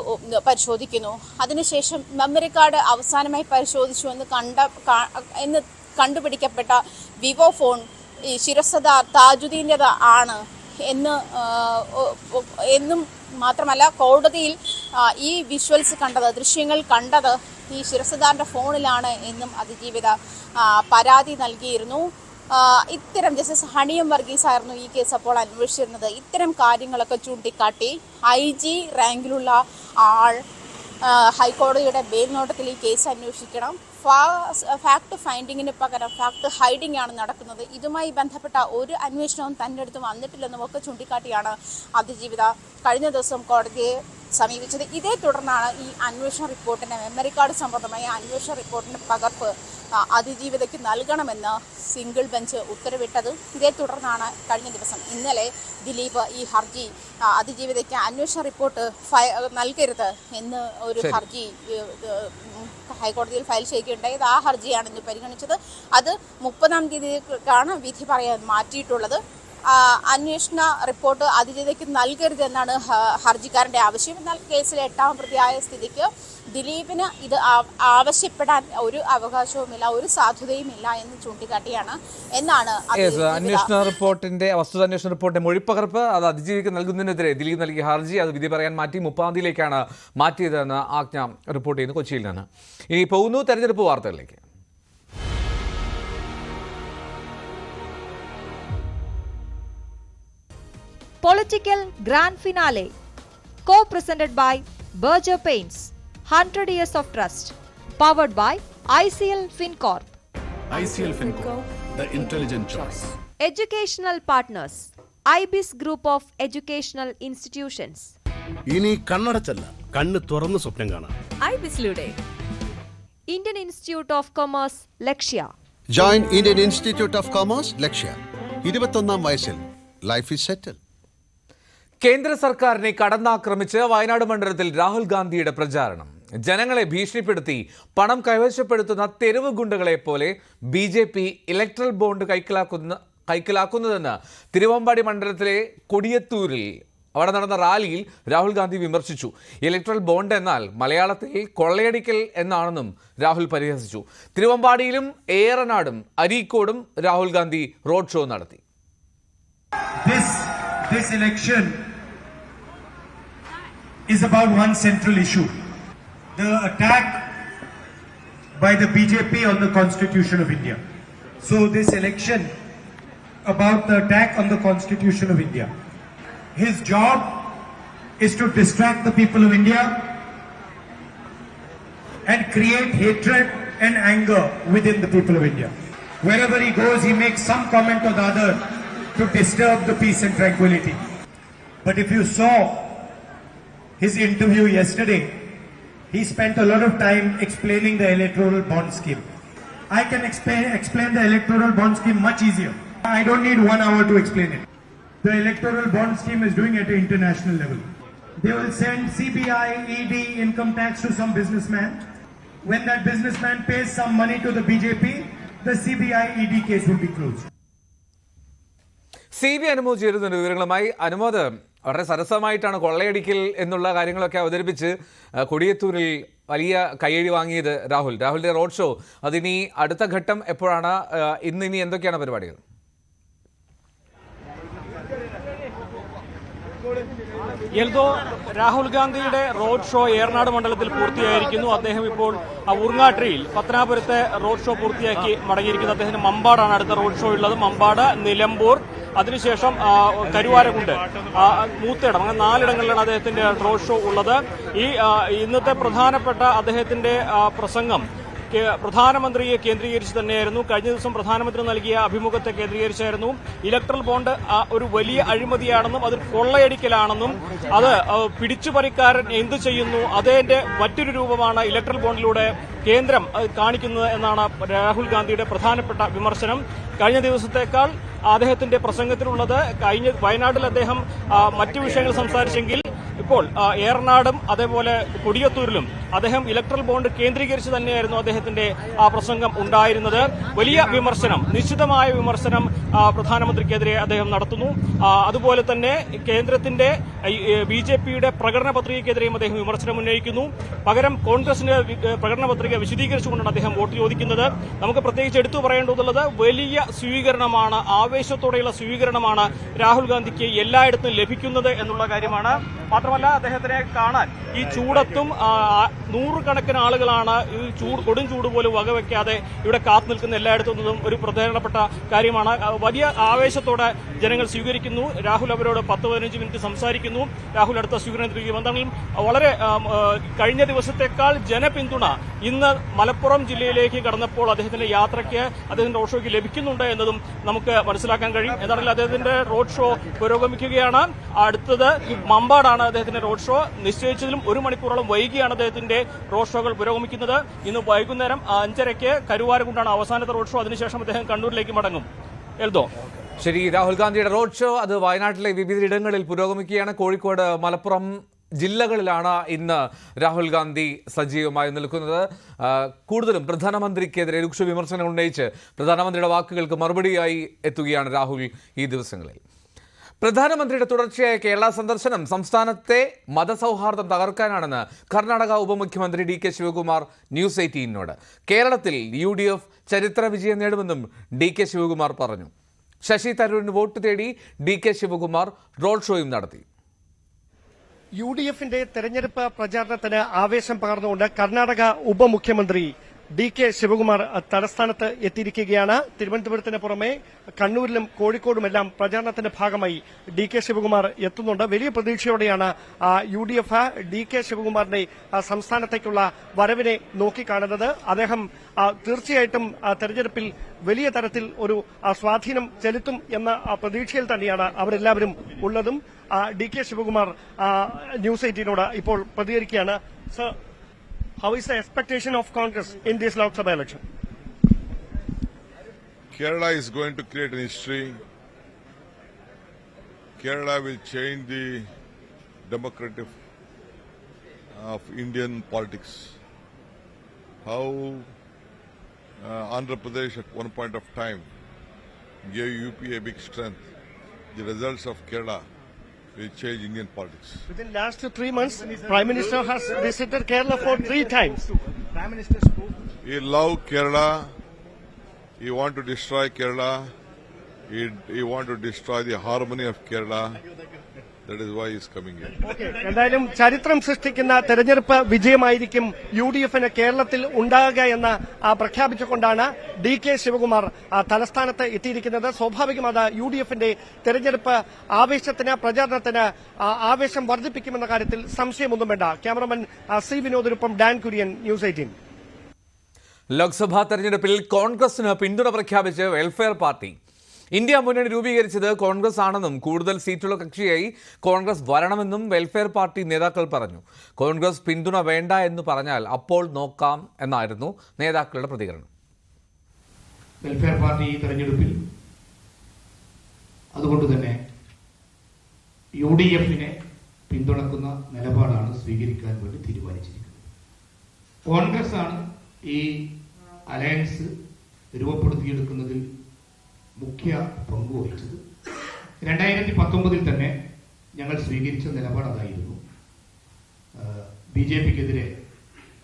പരിശോധിക്കുന്നു. അതിനുശേഷം മെമ്മറി കാർഡ് അവസാനമായി പരിശോധിച്ചു എന്ന് കണ്ടുപിടിക്കപ്പെട്ട വിവോ ഫോൺ ഈ ശിരസ്സദാർ താജുദ്ദീൻ്റെത് ആണ് എന്നും മാത്രമല്ല കോടതിയിൽ ഈ വിഷ്വൽസ് കണ്ടത്, ദൃശ്യങ്ങൾ കണ്ടത് ഈ ശിരസ്സദാറിന്റെ ഫോണിലാണ് എന്നും അതിജീവിത പരാതി നൽകിയിരുന്നു. ഇത്തരം ജസ്റ്റിസ് ഹണിയം വർഗീസ് ആയിരുന്നു ഈ കേസ് അപ്പോൾ അന്വേഷിച്ചിരുന്നത്. ഇത്തരം കാര്യങ്ങളൊക്കെ ചൂണ്ടിക്കാട്ടി IG റാങ്കിലുള്ള ആൾ ഹൈക്കോടതിയുടെ മേൽനോട്ടത്തിൽ ഈ കേസ് അന്വേഷിക്കണം. ഫാക്ട് ഫൈൻഡിങ്ങിന് പകരം ഫാക്ട് ഹൈഡിംഗ് ആണ് നടക്കുന്നത്. ഇതുമായി ബന്ധപ്പെട്ട ഒരു അന്വേഷണവും തൻ്റെ അടുത്ത് വന്നിട്ടില്ലെന്നും ഒക്കെ ചൂണ്ടിക്കാട്ടിയാണ് അതിജീവിത കഴിഞ്ഞ ദിവസം കോടതിയെ സമീപിച്ചത്. ഇതേ തുടർന്നാണ് ഈ അന്വേഷണ റിപ്പോർട്ടിന്റെ മെമ്മറി കാർഡ് സംബന്ധമായ അന്വേഷണ റിപ്പോർട്ടിന്റെ പകർപ്പ് അതിജീവിതയ്ക്ക് നൽകണമെന്ന് സിംഗിൾ ബെഞ്ച് ഉത്തരവിട്ടത്. ഇതേ തുടർന്നാണ് കഴിഞ്ഞ ദിവസം ഇന്നലെ ദിലീപ് ഈ ഹർജി അതിജീവിതയ്ക്ക് അന്വേഷണ റിപ്പോർട്ട് നൽകരുത് എന്ന് ഒരു ഹർജി ഹൈക്കോടതിയിൽ ഫയൽ ചെയ്യുകയുണ്ടായത്. ആ ഹർജിയാണ് ഇന്ന് പരിഗണിച്ചത്. അത് 30-ാം തീയതിക്കാണ് വിധി പറയാൻ മാറ്റിയിട്ടുള്ളത്. അന്വേഷണ റിപ്പോർട്ട് അതിജീവിതയ്ക്ക് നൽകരുതെന്നാണ് ഹർജിക്കാരന്റെ ആവശ്യം. എന്നാൽ കേസിലെ 8ാം പ്രതിയായ സ്ഥിതിക്ക് ദിലീപിന് ഇത് ആവശ്യപ്പെടാൻ ഒരു അവകാശവുമില്ല, ഒരു സാധുതയുമില്ല എന്ന് ചൂണ്ടിക്കാട്ടിയാണ് എന്നാണ് അന്വേഷണ റിപ്പോർട്ടിന്റെ വസ്തുതാന്വേഷണ റിപ്പോർട്ടിന്റെ മൊഴിപ്പകർപ്പ് അത് അതിജീവിക്ക് നൽകുന്നതിനെതിരെ ദിലീപ് നൽകിയ ഹർജി അത് വിധി പറയാൻ മാറ്റി 30-ാം തീയതിയിലേക്കാണ് മാറ്റിയതെന്ന് ആജ്ഞ റിപ്പോർട്ട് ചെയ്യുന്നു കൊച്ചിയിൽ നിന്ന്. ഇനി പോകുന്നു തെരഞ്ഞെടുപ്പ് വാർത്തകളിലേക്ക്. Political Grand Finale, co-presented by Berger Paints, 100 Years of Trust, powered by ICL FinCorp. ICL FinCorp, the intelligent choice. Educational partners, IBIS Group of Educational Institutions. ഇനി കണ്ണടച്ചല്ല, കണ്ണ് തുറന്ന് സ്വപ്നം കാണാം. IBIS-ലൂടെ Indian Institute of Commerce, Lakshya. Join Indian Institute of Commerce, Lakshya. 21-ാം വയസ്സിൽ ലൈഫ് ഈസ് സെറ്റിൽ. കേന്ദ്ര സർക്കാരിനെ കടന്നാക്രമിച്ച് വയനാട് മണ്ഡലത്തിൽ രാഹുൽ ഗാന്ധിയുടെ പ്രചാരണം. ജനങ്ങളെ ഭീഷണിപ്പെടുത്തി പണം കൈവശപ്പെടുത്തുന്ന തെരുവ് ഗുണ്ടകളെ പോലെ BJP ഇലക്ട്രൽ ബോണ്ട് കൈക്കലാക്കുന്നതെന്ന് തിരുവമ്പാടി മണ്ഡലത്തിലെ കൊടിയത്തൂരിൽ അവിടെ നടന്ന റാലിയിൽ രാഹുൽ ഗാന്ധി വിമർശിച്ചു. ഇലക്ട്രൽ ബോണ്ട് എന്നാൽ മലയാളത്തിൽ കൊള്ളയടിക്കൽ എന്നാണെന്നും രാഹുൽ പരിഹസിച്ചു. തിരുവമ്പാടിയിലും ഏറനാടും അരീക്കോടും രാഹുൽ ഗാന്ധി റോഡ് ഷോ നടത്തി. This election is about one central issue: the attack by the BJP on the Constitution of India. So this election about the attack on the Constitution of India. His job is to distract the people of India and create hatred and anger within the people of India. Wherever he goes, he makes some comment or the other to disturb the peace and tranquility. But if you saw his interview yesterday, he spent a lot of time explaining the electoral bond scheme. I can explain the electoral bond scheme much easier. I don't need 1 hour to explain it. The electoral bond scheme is doing at an international level. They will send CBI, ED, income tax to some businessman. When that businessman pays some money to the BJP, the CBI, ED case will be closed. CBI Anumod ചേരുന്ന വിവരങ്ങളുമായി. അനുമോദ്, വളരെ സരസമായിട്ടാണ് കൊള്ളയടിക്കൽ എന്നുള്ള കാര്യങ്ങളൊക്കെ അവതരിപ്പിച്ച് കൊടിയത്തൂരിൽ വലിയ കയ്യടി വാങ്ങിയത് രാഹുലിന്റെ റോഡ് ഷോ. അതിനി അടുത്ത ഘട്ടം എപ്പോഴാണ്? ഇനി എന്തൊക്കെയാണ് പരിപാടികൾ? എൽദോ, രാഹുൽ ഗാന്ധിയുടെ റോഡ് ഷോ ഏറനാട് മണ്ഡലത്തിൽ പൂർത്തിയായിരിക്കുന്നു. അദ്ദേഹം ഇപ്പോൾ ഊർങ്ങാട്ടിരിയിൽ പത്തനാപുരത്തെ റോഡ് ഷോ പൂർത്തിയാക്കി മടങ്ങിയിരിക്കുന്നു. അദ്ദേഹത്തിന് മമ്പാടാണ് അടുത്ത റോഡ് ഷോ ഉള്ളത്. മമ്പാട്, നിലമ്പൂർ, അതിനുശേഷം കരുവാരക്കുണ്ട്, മൂത്തേടം, അങ്ങനെ 4 ഇടങ്ങളിലാണ് അദ്ദേഹത്തിന്റെ റോഡ് ഷോ ഉള്ളത്. ഇന്നത്തെ പ്രധാനപ്പെട്ട അദ്ദേഹത്തിന്റെ പ്രസംഗം പ്രധാനമന്ത്രിയെ കേന്ദ്രീകരിച്ച് തന്നെയായിരുന്നു. കഴിഞ്ഞ ദിവസം പ്രധാനമന്ത്രി നൽകിയ അഭിമുഖത്തെ കേന്ദ്രീകരിച്ചായിരുന്നു. ഇലക്ട്രൽ ബോണ്ട് ഒരു വലിയ അഴിമതിയാണെന്നും അത് കൊള്ളയടിക്കലാണെന്നും അത് പിടിച്ചുപറിക്കാരൻ എന്ത് ചെയ്യുന്നു അതിന്റെ മറ്റൊരു രൂപമാണ് ഇലക്ട്രൽ ബോണ്ടിലൂടെ കേന്ദ്രം കാണിക്കുന്നത് എന്നാണ് രാഹുൽ ഗാന്ധിയുടെ പ്രധാനപ്പെട്ട വിമർശനം. കഴിഞ്ഞ ദിവസത്തേക്കാൾ അദ്ദേഹത്തിന്റെ പ്രസംഗത്തിലുള്ളത് വയനാട്ടിൽ അദ്ദേഹം മറ്റു വിഷയങ്ങൾ സംസാരിച്ചെങ്കിൽ ഇപ്പോൾ ഏറനാടും അതേപോലെ കൊടിയത്തൂരിലും അദ്ദേഹം ഇലക്ട്രൽ ബോണ്ട് കേന്ദ്രീകരിച്ച് തന്നെയായിരുന്നു അദ്ദേഹത്തിന്റെ പ്രസംഗം ഉണ്ടായിരുന്നത്. വലിയ വിമർശനം, നിശ്ചിതമായ വിമർശനം പ്രധാനമന്ത്രിക്കെതിരെ അദ്ദേഹം നടത്തുന്നു. അതുപോലെ തന്നെ കേന്ദ്രത്തിന്റെ BJPയുടെ പ്രകടന പത്രികയ്ക്കെതിരെയും അദ്ദേഹം വിമർശനം ഉന്നയിക്കുന്നു. പകരം കോൺഗ്രസിന്റെ പ്രകടന പത്രിക വിശദീകരിച്ചുകൊണ്ടാണ് അദ്ദേഹം വോട്ട് ചോദിക്കുന്നത്. നമുക്ക് പ്രത്യേകിച്ച് എടുത്തു പറയേണ്ടതുള്ളത് വലിയ സ്വീകരണമാണ്, ആവേശത്തോടെയുള്ള സ്വീകരണമാണ് രാഹുൽ ഗാന്ധിക്ക് എല്ലായിടത്തും ലഭിക്കുന്നത് എന്നുള്ള കാര്യമാണ്. മാത്രമല്ല അദ്ദേഹത്തിനെ കാണാൻ ഈ ചൂടത്തും നൂറുകണക്കിന് ആളുകളാണ് ഈ കൊടും ചൂട് പോലും വകവെക്കാതെ ഇവിടെ കാത്തു നിൽക്കുന്ന എല്ലായിടത്തും നിന്നും ഒരു പ്രധാനപ്പെട്ട കാര്യമാണ്. വലിയ ആവേശത്തോടെ ജനങ്ങൾ സ്വീകരിക്കുന്നു. രാഹുൽ അവരോട് 10-15 മിനിറ്റ് സംസാരിക്കുന്നു. രാഹുൽ അടുത്ത സ്വീകരണത്തിലേക്ക് വന്നെങ്കിലും വളരെ കഴിഞ്ഞ ദിവസത്തേക്കാൾ ജനപിന്തുണ ഇന്ന് മലപ്പുറം ജില്ലയിലേക്ക് കടന്നപ്പോൾ അദ്ദേഹത്തിന്റെ യാത്രയ്ക്ക്, അദ്ദേഹത്തിന്റെ റോഡ് ഷോയ്ക്ക് ലഭിക്കുന്നുണ്ട് എന്നതും നമുക്ക് മനസ്സിലാക്കാൻ കഴിയും. എന്താണെങ്കിലും അദ്ദേഹത്തിന്റെ റോഡ് ഷോ പുരോഗമിക്കുകയാണ്. അടുത്തത് മമ്പാടാണ് അദ്ദേഹത്തിന്റെ റോഡ് ഷോ. നിശ്ചയിച്ചതിലും 1 മണിക്കൂറോളം വൈകിയാണ് അദ്ദേഹത്തിന്റെ റോഡ് ഷോകൾ പുരോഗമിക്കുന്നത്. ഇന്ന് വൈകുന്നേരം 5:30 കരുവാരക്കുണ്ടാണ് അവസാനത്തെ റോഡ് ഷോ. അതിനുശേഷം അദ്ദേഹം കണ്ണൂരിലേക്ക് മടങ്ങും. എൽദോ. ശരി, രാഹുൽ ഗാന്ധിയുടെ റോഡ് ഷോ അത് വയനാട്ടിലെ വിവിധ ഇടങ്ങളിൽ പുരോഗമിക്കുകയാണ്. കോഴിക്കോട്, മലപ്പുറം ജില്ലകളിലാണ് ഇന്ന് രാഹുൽ ഗാന്ധി സജീവമായി നിൽക്കുന്നത്. കൂടുതലും പ്രധാനമന്ത്രിക്കെതിരെ രൂക്ഷ വിമർശനം ഉന്നയിച്ച് പ്രധാനമന്ത്രിയുടെ വാക്കുകൾക്ക് മറുപടിയായി എത്തുകയാണ് രാഹുൽ ഈ ദിവസങ്ങളിൽ. പ്രധാനമന്ത്രിയുടെ തുടർച്ചയായ കേരള സന്ദർശനം സംസ്ഥാനത്തെ മതസൗഹാർദ്ദം തകർക്കാനാണെന്ന് കർണാടക ഉപമുഖ്യമന്ത്രി DK ശിവകുമാർ ന്യൂസ് 18നോട്. കേരളത്തിൽ UDF ചരിത്ര വിജയം നേടുമെന്നും DK ശിവകുമാർ പറഞ്ഞു. ശശി തരൂരിന് വോട്ട് തേടി DK ശിവകുമാർ റോഡ് ഷോയും നടത്തി. UDFന്റെ തെരഞ്ഞെടുപ്പ് പ്രചാരണത്തിന് ആവേശം പകർന്നുകൊണ്ട് കർണാടക ഉപമുഖ്യമന്ത്രി DK ശിവകുമാർ തലസ്ഥാനത്ത് എത്തിയിരിക്കുകയാണ്. തിരുവനന്തപുരത്തിന് പുറമെ കണ്ണൂരിലും കോഴിക്കോടുമെല്ലാം പ്രചാരണത്തിന്റെ ഭാഗമായി DK ശിവകുമാർ എത്തുന്നുണ്ട്. വലിയ പ്രതീക്ഷയോടെയാണ് UDF DK ശിവകുമാറിന്റെ സംസ്ഥാനത്തേക്കുള്ള വരവിനെ നോക്കിക്കാണുന്നത്. അദ്ദേഹം തീർച്ചയായിട്ടും തെരഞ്ഞെടുപ്പിൽ വലിയ തരത്തിൽ ഒരു സ്വാധീനം ചെലുത്തും എന്ന പ്രതീക്ഷയിൽ തന്നെയാണ് അവരെല്ലാവരും ഉള്ളതും. DK ശിവകുമാർ ന്യൂസ് 18നോട് ഇപ്പോൾ പ്രതികരിക്കുകയാണ്. Sir, how is the expectation of Congress in this Lok Sabha election? Kerala is going to create an history. Kerala will change the democratic of Indian politics. How Andhra Pradesh at one point of time gave UP a big strength. The results of Kerala will change Indian politics. Within last 3 months, Prime Minister has visited Kerala for 3 times. Prime Minister spoke. He loved Kerala. He want to destroy Kerala. He want to destroy the harmony of Kerala. That is why he is coming here. Okay. എന്തായാലും ചരിത്രം സൃഷ്ടിക്കുന്ന തെരഞ്ഞെടുപ്പ് വിജയമായിരിക്കും UDFന് കേരളത്തിൽ ഉണ്ടാകുക എന്ന് പ്രഖ്യാപിച്ചുകൊണ്ടാണ് DK ശിവകുമാർ തലസ്ഥാനത്ത് എത്തിയിരിക്കുന്നത്. സ്വാഭാവികമാണ് UDFന്റെ തെരഞ്ഞെടുപ്പ് ആവേശത്തിന്, പ്രചാരണത്തിന് ആവേശം വർദ്ധിപ്പിക്കുമെന്ന കാര്യത്തിൽ സംശയമൊന്നും വേണ്ട. ക്യാമറമാൻ C വിനോദിനൊപ്പം ഡാൻ കുര്യൻ, ന്യൂസ് 18. ലോക്സഭാ തെരഞ്ഞെടുപ്പിൽ കോൺഗ്രസിന് പിന്തുണ പ്രഖ്യാപിച്ച് വെൽഫെയർ പാർട്ടി. ഇന്ത്യ മുന്നണി രൂപീകരിച്ചത് കോൺഗ്രസ് ആണെന്നും കൂടുതൽ സീറ്റുള്ള കക്ഷിയായി കോൺഗ്രസ് വരണമെന്നും വെൽഫെയർ പാർട്ടി നേതാക്കൾ പറഞ്ഞു. കോൺഗ്രസ് പിന്തുണ വേണ്ട എന്ന് പറഞ്ഞാൽ അപ്പോൾ നോക്കാം എന്നായിരുന്നു നേതാക്കളുടെ പ്രതികരണം. വെൽഫെയർ പാർട്ടി ഈ തെരഞ്ഞെടുപ്പിൽ അതുകൊണ്ട് തന്നെ UDFനെ പിന്തുണക്കുന്ന നിലപാടാണ് സ്വീകരിക്കാൻ വേണ്ടി തീരുമാനിച്ചിരിക്കുന്നത്. കോൺഗ്രസ് ആണ് ഈ അലയൻസ് രൂപപ്പെടുത്തിയെടുക്കുന്നതിൽ മുഖ്യ പങ്ക് വഹിച്ചത്. 2019 തന്നെ ഞങ്ങൾ സ്വീകരിച്ച നിലപാട് അതായിരുന്നു. BJPക്കെതിരെ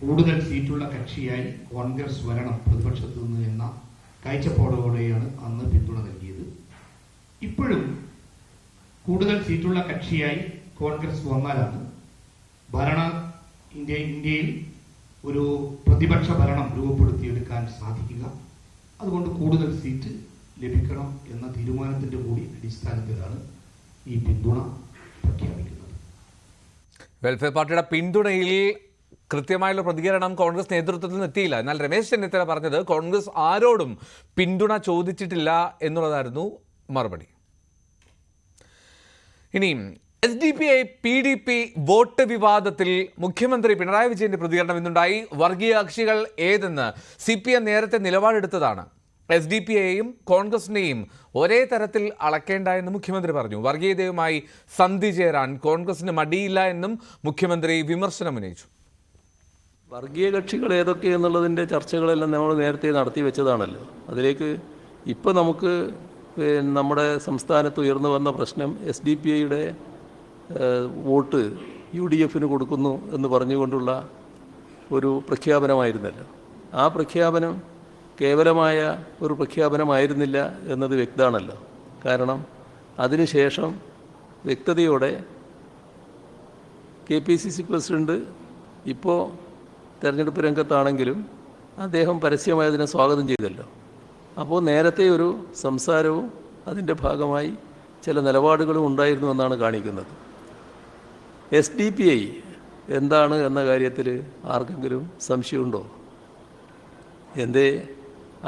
കൂടുതൽ സീറ്റുള്ള കക്ഷിയായി കോൺഗ്രസ് വരണം പ്രതിപക്ഷത്തു നിന്ന് എന്ന കാഴ്ചപ്പാടോടെയാണ് അന്ന് പിന്തുണ നൽകിയത്. ഇപ്പോഴും കൂടുതൽ സീറ്റുള്ള കക്ഷിയായി കോൺഗ്രസ് വന്നാലാണ് ഇന്ത്യയിൽ ഒരു പ്രതിപക്ഷ ഭരണം രൂപപ്പെടുത്തിയെടുക്കാൻ സാധിക്കുക. അതുകൊണ്ട് കൂടുതൽ സീറ്റ് ലഭിക്കണം എന്ന തീരുമാനത്തിന്റെ കൂടി അടിസ്ഥാനത്തിലാണ് ഈ പിന്തുണ പ്രഖ്യാപിക്കുന്നത്. വെൽഫെയർ പാർട്ടിയുടെ പിന്തുണയിൽ കൃത്യമായുള്ള പ്രതികരണം കോൺഗ്രസ് നേതൃത്വത്തിൽ നിന്ന് എത്തിയില്ല. എന്നാൽ രമേശ് ചെന്നിത്തല പറഞ്ഞത് കോൺഗ്രസ് ആരോടും പിന്തുണ ചോദിച്ചിട്ടില്ല എന്നുള്ളതായിരുന്നു മറുപടി. ഇനിയും SDPI PDP വോട്ട് വിവാദത്തിൽ മുഖ്യമന്ത്രി പിണറായി വിജയന്റെ പ്രതികരണം ഇന്നുണ്ടായി. വർഗീയ കക്ഷികൾ ഏതെന്ന് CPM നേരത്തെ നിലപാടെടുത്തതാണ്. SDPIയെയും കോൺഗ്രസിനെയും ഒരേ തരത്തിൽ അളക്കേണ്ട എന്ന് മുഖ്യമന്ത്രി പറഞ്ഞു. വർഗീയതയുമായി സന്ധി ചേരാൻ കോൺഗ്രസിന് മടിയില്ല എന്നും മുഖ്യമന്ത്രി വിമർശനം ഉന്നയിച്ചു. വർഗീയ കക്ഷികൾ ഏതൊക്കെയെന്നുള്ളതിൻ്റെ ചർച്ചകളെല്ലാം നമ്മൾ നേരത്തെ നടത്തി വെച്ചതാണല്ലോ. അതിലേക്ക് ഇപ്പോൾ നമുക്ക് നമ്മുടെ സംസ്ഥാനത്ത് ഉയർന്നു വന്ന പ്രശ്നം SDPIയുടെ വോട്ട് UDF കൊടുക്കുന്നു എന്ന് പറഞ്ഞുകൊണ്ടുള്ള ഒരു പ്രഖ്യാപനമായിരുന്നല്ലോ. ആ പ്രഖ്യാപനം കേവലമായ ഒരു പ്രഖ്യാപനമായിരുന്നില്ല എന്നത് വ്യക്തമാണല്ലോ. കാരണം അതിനുശേഷം വ്യക്തതയോടെ KPCC പ്രസിഡന്റ് ഇപ്പോൾ തെരഞ്ഞെടുപ്പ് രംഗത്താണെങ്കിലും അദ്ദേഹം പരസ്യമായി അതിനെ സ്വാഗതം ചെയ്തല്ലോ. അപ്പോൾ നേരത്തെ ഒരു സംസാരവും അതിൻ്റെ ഭാഗമായി ചില നിലപാടുകളും ഉണ്ടായിരുന്നു എന്നാണ് കാണിക്കുന്നത്. SDPI എന്താണ് എന്ന കാര്യത്തിൽ ആർക്കെങ്കിലും സംശയമുണ്ടോ? എന്തേ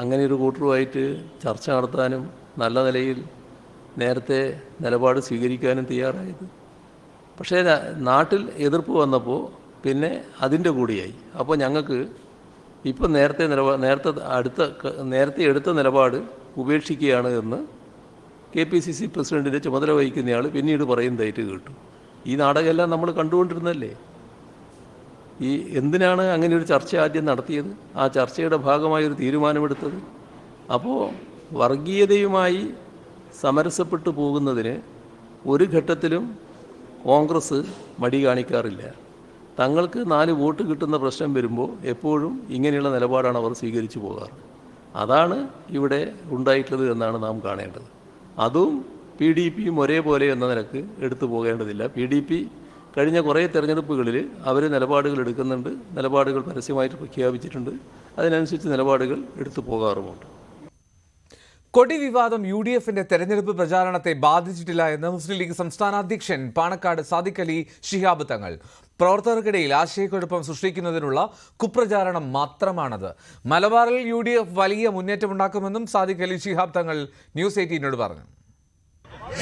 അങ്ങനെ ഒരു കൂട്ടറുമായിട്ട് ചർച്ച നടത്താനും നല്ല നിലയിൽ നേരത്തെ നിലപാട് സ്വീകരിക്കാനും തയ്യാറായത്? പക്ഷേ നാട്ടിൽ എതിർപ്പ് വന്നപ്പോൾ പിന്നെ അതിൻ്റെ കൂടിയായി. അപ്പോൾ ഞങ്ങൾക്ക് ഇപ്പം നേരത്തെ എടുത്ത നിലപാട് ഉപേക്ഷിക്കുകയാണ് എന്ന് KPCC പ്രസിഡന്റിൻ്റെ ചുമതല വഹിക്കുന്നയാൾ പിന്നീട് പറയുന്നതായിട്ട് കേട്ടു. ഈ നാടകമെല്ലാം നമ്മൾ കണ്ടുകൊണ്ടിരുന്നല്ലേ. ഈ എന്തിനാണ് അങ്ങനെ ഒരു ചർച്ച ആദ്യം നടത്തിയത്? ആ ചർച്ചയുടെ ഭാഗമായി ഒരു തീരുമാനമെടുത്തത്. അപ്പോൾ വർഗീയതയുമായി സമരസപ്പെട്ടു പോകുന്നതിന് ഒരു ഘട്ടത്തിലും കോൺഗ്രസ് മടി കാണിക്കാറില്ല. തങ്ങൾക്ക് 4 വോട്ട് കിട്ടുന്ന പ്രശ്നം വരുമ്പോൾ എപ്പോഴും ഇങ്ങനെയുള്ള നിലപാടാണ് അവർ സ്വീകരിച്ചു പോകാറ്. അതാണ് ഇവിടെ ഉണ്ടായിട്ടുള്ളത് എന്നാണ് നാം കാണേണ്ടത്. അതും PDPയും ഒരേപോലെ എന്ന നിലക്ക് എടുത്തു പോകേണ്ടതില്ല. PDP കഴിഞ്ഞ കുറേ തെരഞ്ഞെടുപ്പുകളിൽ അവർ നിലപാടുകൾ എടുക്കുന്നുണ്ട്, നിലപാടുകൾ പരസ്യമായിട്ട് പ്രഖ്യാപിച്ചിട്ടുണ്ട്, അതിനനുസരിച്ച് നിലപാടുകൾ എടുത്തു പോകാറുമുണ്ട്. കൊടി വിവാദം UDFന്റെ തെരഞ്ഞെടുപ്പ് പ്രചാരണത്തെ ബാധിച്ചിട്ടില്ല എന്ന് മുസ്ലിം ലീഗ് സംസ്ഥാന അധ്യക്ഷൻ പാണക്കാട് സാദിഖ് അലി ശിഹാബ് തങ്ങൾ. പ്രവർത്തകർക്കിടയിൽ ആശയക്കുഴപ്പം സൃഷ്ടിക്കുന്നതിനുള്ള കുപ്രചാരണം മാത്രമാണത്. മലബാറിൽ UDF വലിയ മുന്നേറ്റമുണ്ടാക്കുമെന്നും സാദിഖ് അലി ശിഹാബ് തങ്ങൾ ന്യൂസ് 18 പറഞ്ഞു.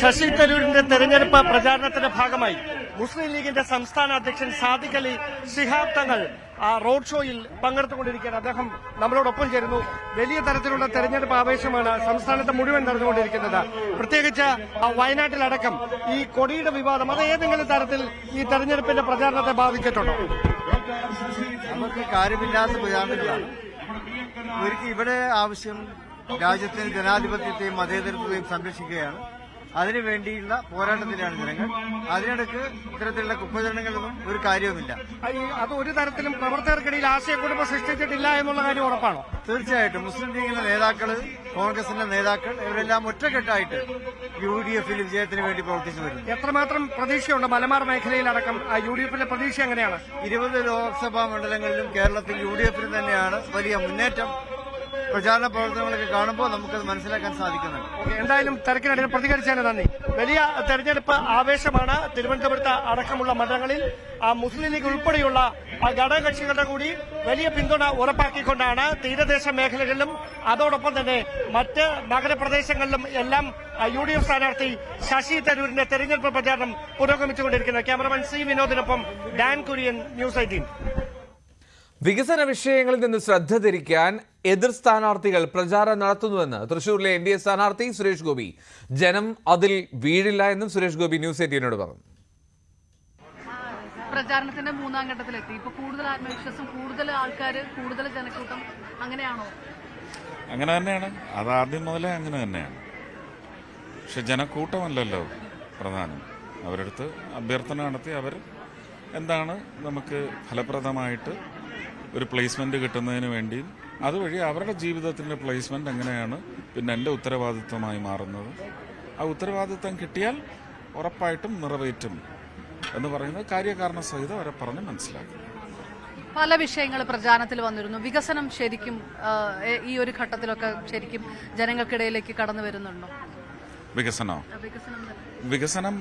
ശശി തരൂരിന്റെ തെരഞ്ഞെടുപ്പ് പ്രചാരണത്തിന്റെ ഭാഗമായി മുസ്ലിം ലീഗിന്റെ സംസ്ഥാന അധ്യക്ഷൻ സാദിഖ് അലി ശിഹാബ് തങ്ങൾ റോഡ് ഷോയിൽ പങ്കെടുത്തുകൊണ്ടിരിക്കുകയാണ്. അദ്ദേഹം നമ്മളോടൊപ്പം ചേരുന്നു. വലിയ തരത്തിലുള്ള തെരഞ്ഞെടുപ്പ് ആവേശമാണ് സംസ്ഥാനത്ത് മുഴുവൻ നടന്നുകൊണ്ടിരിക്കുന്നത്. പ്രത്യേകിച്ച് വയനാട്ടിലടക്കം ഈ കൊടിയുടെ വിവാദം അത് ഏതെങ്കിലും തരത്തിൽ ഈ തെരഞ്ഞെടുപ്പിന്റെ പ്രചാരണത്തെ ബാധിച്ചിട്ടുണ്ടോ? നമുക്ക് കാര്യമില്ലാത്ത പ്രചാരണങ്ങളാണ്. ഒരിക്കൽ ഇവിടെ ആവശ്യം രാജ്യത്തിന് ജനാധിപത്യത്തെയും മതേതരത്വത്തെയും സംരക്ഷിക്കുകയാണ്. അതിനുവേണ്ടിയുള്ള പോരാട്ടത്തിലാണ് ജനങ്ങൾ. അതിനിടയ്ക്ക് ഇത്തരത്തിലുള്ള കുപ്രചരണങ്ങളൊന്നും ഒരു കാര്യവുമില്ല. അത് ഒരു തരത്തിലും പ്രവർത്തകർക്കിടയിൽ ആശയക്കുഴപ്പം സൃഷ്ടിച്ചിട്ടില്ല എന്നുള്ള കാര്യം ഉറപ്പാണോ? തീർച്ചയായിട്ടും മുസ്ലിം ലീഗിന്റെ നേതാക്കള്, കോൺഗ്രസിന്റെ നേതാക്കൾ ഇവരെല്ലാം ഒറ്റക്കെട്ടായിട്ട് UDFൽ വിജയത്തിന് വേണ്ടി പ്രവർത്തിച്ചു വരുന്നു. എത്രമാത്രം പ്രതീക്ഷയുണ്ട് മലബാർ മേഖലയിലടക്കം UDFന്റെ പ്രതീക്ഷ എങ്ങനെയാണ്? 20 ലോക്സഭാ മണ്ഡലങ്ങളിലും കേരളത്തിൽ UDFന് തന്നെയാണ് വലിയ മുന്നേറ്റം. പ്രചാരണ പ്രവർത്തനങ്ങളൊക്കെ കാണുമ്പോൾ നമുക്കത് മനസ്സിലാക്കാൻ സാധിക്കുന്നുണ്ട്. എന്തായാലും തിരക്കിനിടയിൽ പ്രതികരിച്ചതിന് നന്ദി. വലിയ തെരഞ്ഞെടുപ്പ് ആവേശമാണ് തിരുവനന്തപുരത്ത് അടക്കമുള്ള മണ്ഡലങ്ങളിൽ. മുസ്ലിം ലീഗ് ഉൾപ്പെടെയുള്ള ഘടകകക്ഷികളുടെ കൂടി വലിയ പിന്തുണ ഉറപ്പാക്കിക്കൊണ്ടാണ് തീരദേശ മേഖലകളിലും അതോടൊപ്പം തന്നെ മറ്റ് നഗരപ്രദേശങ്ങളിലും എല്ലാം UDF സ്ഥാനാർത്ഥി ശശി തരൂരിന്റെ തെരഞ്ഞെടുപ്പ് പ്രചാരണം പുരോഗമിച്ചുകൊണ്ടിരിക്കുന്നത്. ക്യാമറമാൻ C വിനോദിനൊപ്പം ഡാൻ കുര്യൻ, ന്യൂസ് 18. വികസന വിഷയങ്ങളിൽ നിന്ന് ശ്രദ്ധ തിരിക്കാൻ എതിർ സ്ഥാനാർത്ഥികൾ പ്രചാരണം നടത്തുന്നുവെന്ന് തൃശൂരിലെ NDA സ്ഥാനാർത്ഥി സുരേഷ് ഗോപി. ജനം അതിൽ വീഴില്ല എന്നും സുരേഷ് ഗോപി ന്യൂസ് 18 പറഞ്ഞു. പ്രചാരണത്തിന്റെ 3ാം ഘട്ടത്തിലെത്തി. ഇപ്പൊ കൂടുതൽ ആത്മവിശ്വാസം, കൂടുതൽ ആൾക്കാർ, കൂടുതൽ ജനക്കൂട്ടം, അങ്ങനെയാണോ? അങ്ങനെ തന്നെയാണ്. അത് ആദ്യം മുതലേ അങ്ങനെ തന്നെയാണ്. പക്ഷെ ജനക്കൂട്ടമല്ലല്ലോ പ്രധാനം. അവരടുത്ത് അഭ്യർത്ഥന നടത്തി അവർ എന്താണ് നമുക്ക് ഫലപ്രദമായിട്ട് ഒരു പ്ലേസ്മെന്റ് കിട്ടുന്നതിന് വേണ്ടി അതുവഴി അവരുടെ ജീവിതത്തിൻ്റെ പ്ലേസ്മെന്റ് എങ്ങനെയാണ് പിന്നെ എൻ്റെ ഉത്തരവാദിത്വമായി മാറുന്നത്. ആ ഉത്തരവാദിത്വം കിട്ടിയാൽ ഉറപ്പായിട്ടും നിറവേറ്റും എന്ന് പറയുന്നത് കാര്യകാരണ സഹിതം അവരെ പറഞ്ഞ് മനസ്സിലാക്കി. പല വിഷയങ്ങൾ പ്രചാരണത്തിൽ വന്നിരുന്നു. വികസനം ശരിക്കും ഈ ഒരു ഘട്ടത്തിലൊക്കെ ശരിക്കും ജനങ്ങൾക്കിടയിലേക്ക് കടന്നു വരുന്നുണ്ടോ? വികസനം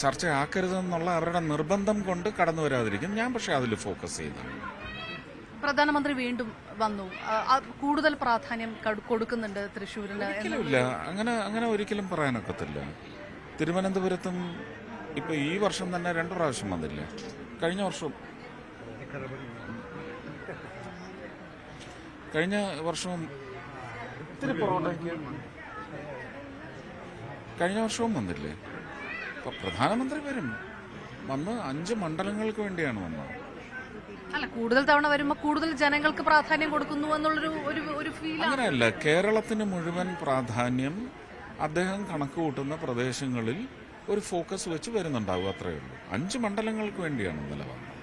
ചർച്ചയാക്കരുതെന്നുള്ള അവരുടെ നിർബന്ധം കൊണ്ട് കടന്നു വരാതിരിക്കും. ഞാൻ പക്ഷേ അതിൽ ഫോക്കസ് ചെയ്യുന്നു. പ്രധാനമന്ത്രി വീണ്ടും വന്നു, കൂടുതൽ പ്രാധാന്യം കൊടുക്കുന്നുണ്ട് തൃശ്ശൂരിന്? ഇല്ല, അങ്ങനെ ഒരിക്കലും പറയാനൊക്കത്തില്ല. തിരുവനന്തപുരത്തും ഇപ്പൊ ഈ വർഷം തന്നെ 2 പ്രാവശ്യം വന്നില്ല. കഴിഞ്ഞ വർഷവും വന്നില്ലേ. അപ്പൊ പ്രധാനമന്ത്രി വരും, വന്ന് 5 മണ്ഡലങ്ങൾക്ക് വേണ്ടിയാണ് വന്നത്. അല്ല, കൂടുതൽ തവണ വരുമ്പോൾ കൂടുതൽ ജനങ്ങൾക്ക് പ്രാധാന്യം കൊടുക്കുന്നു എന്നുള്ളൊരു ഒരു ഫീൽ. അങ്ങനെയല്ല, കേരളത്തിന് മുഴുവൻ പ്രാധാന്യം അദ്ദേഹം കണക്ക് കൂട്ടുന്ന പ്രദേശങ്ങളിൽ ഒരു ഫോക്കസ് വെച്ച് വരുന്നുണ്ടാവും, അത്രയേ ഉള്ളൂ. 5 മണ്ഡലങ്ങൾക്ക് വേണ്ടിയാണ് ഇന്നലെ വന്നത്.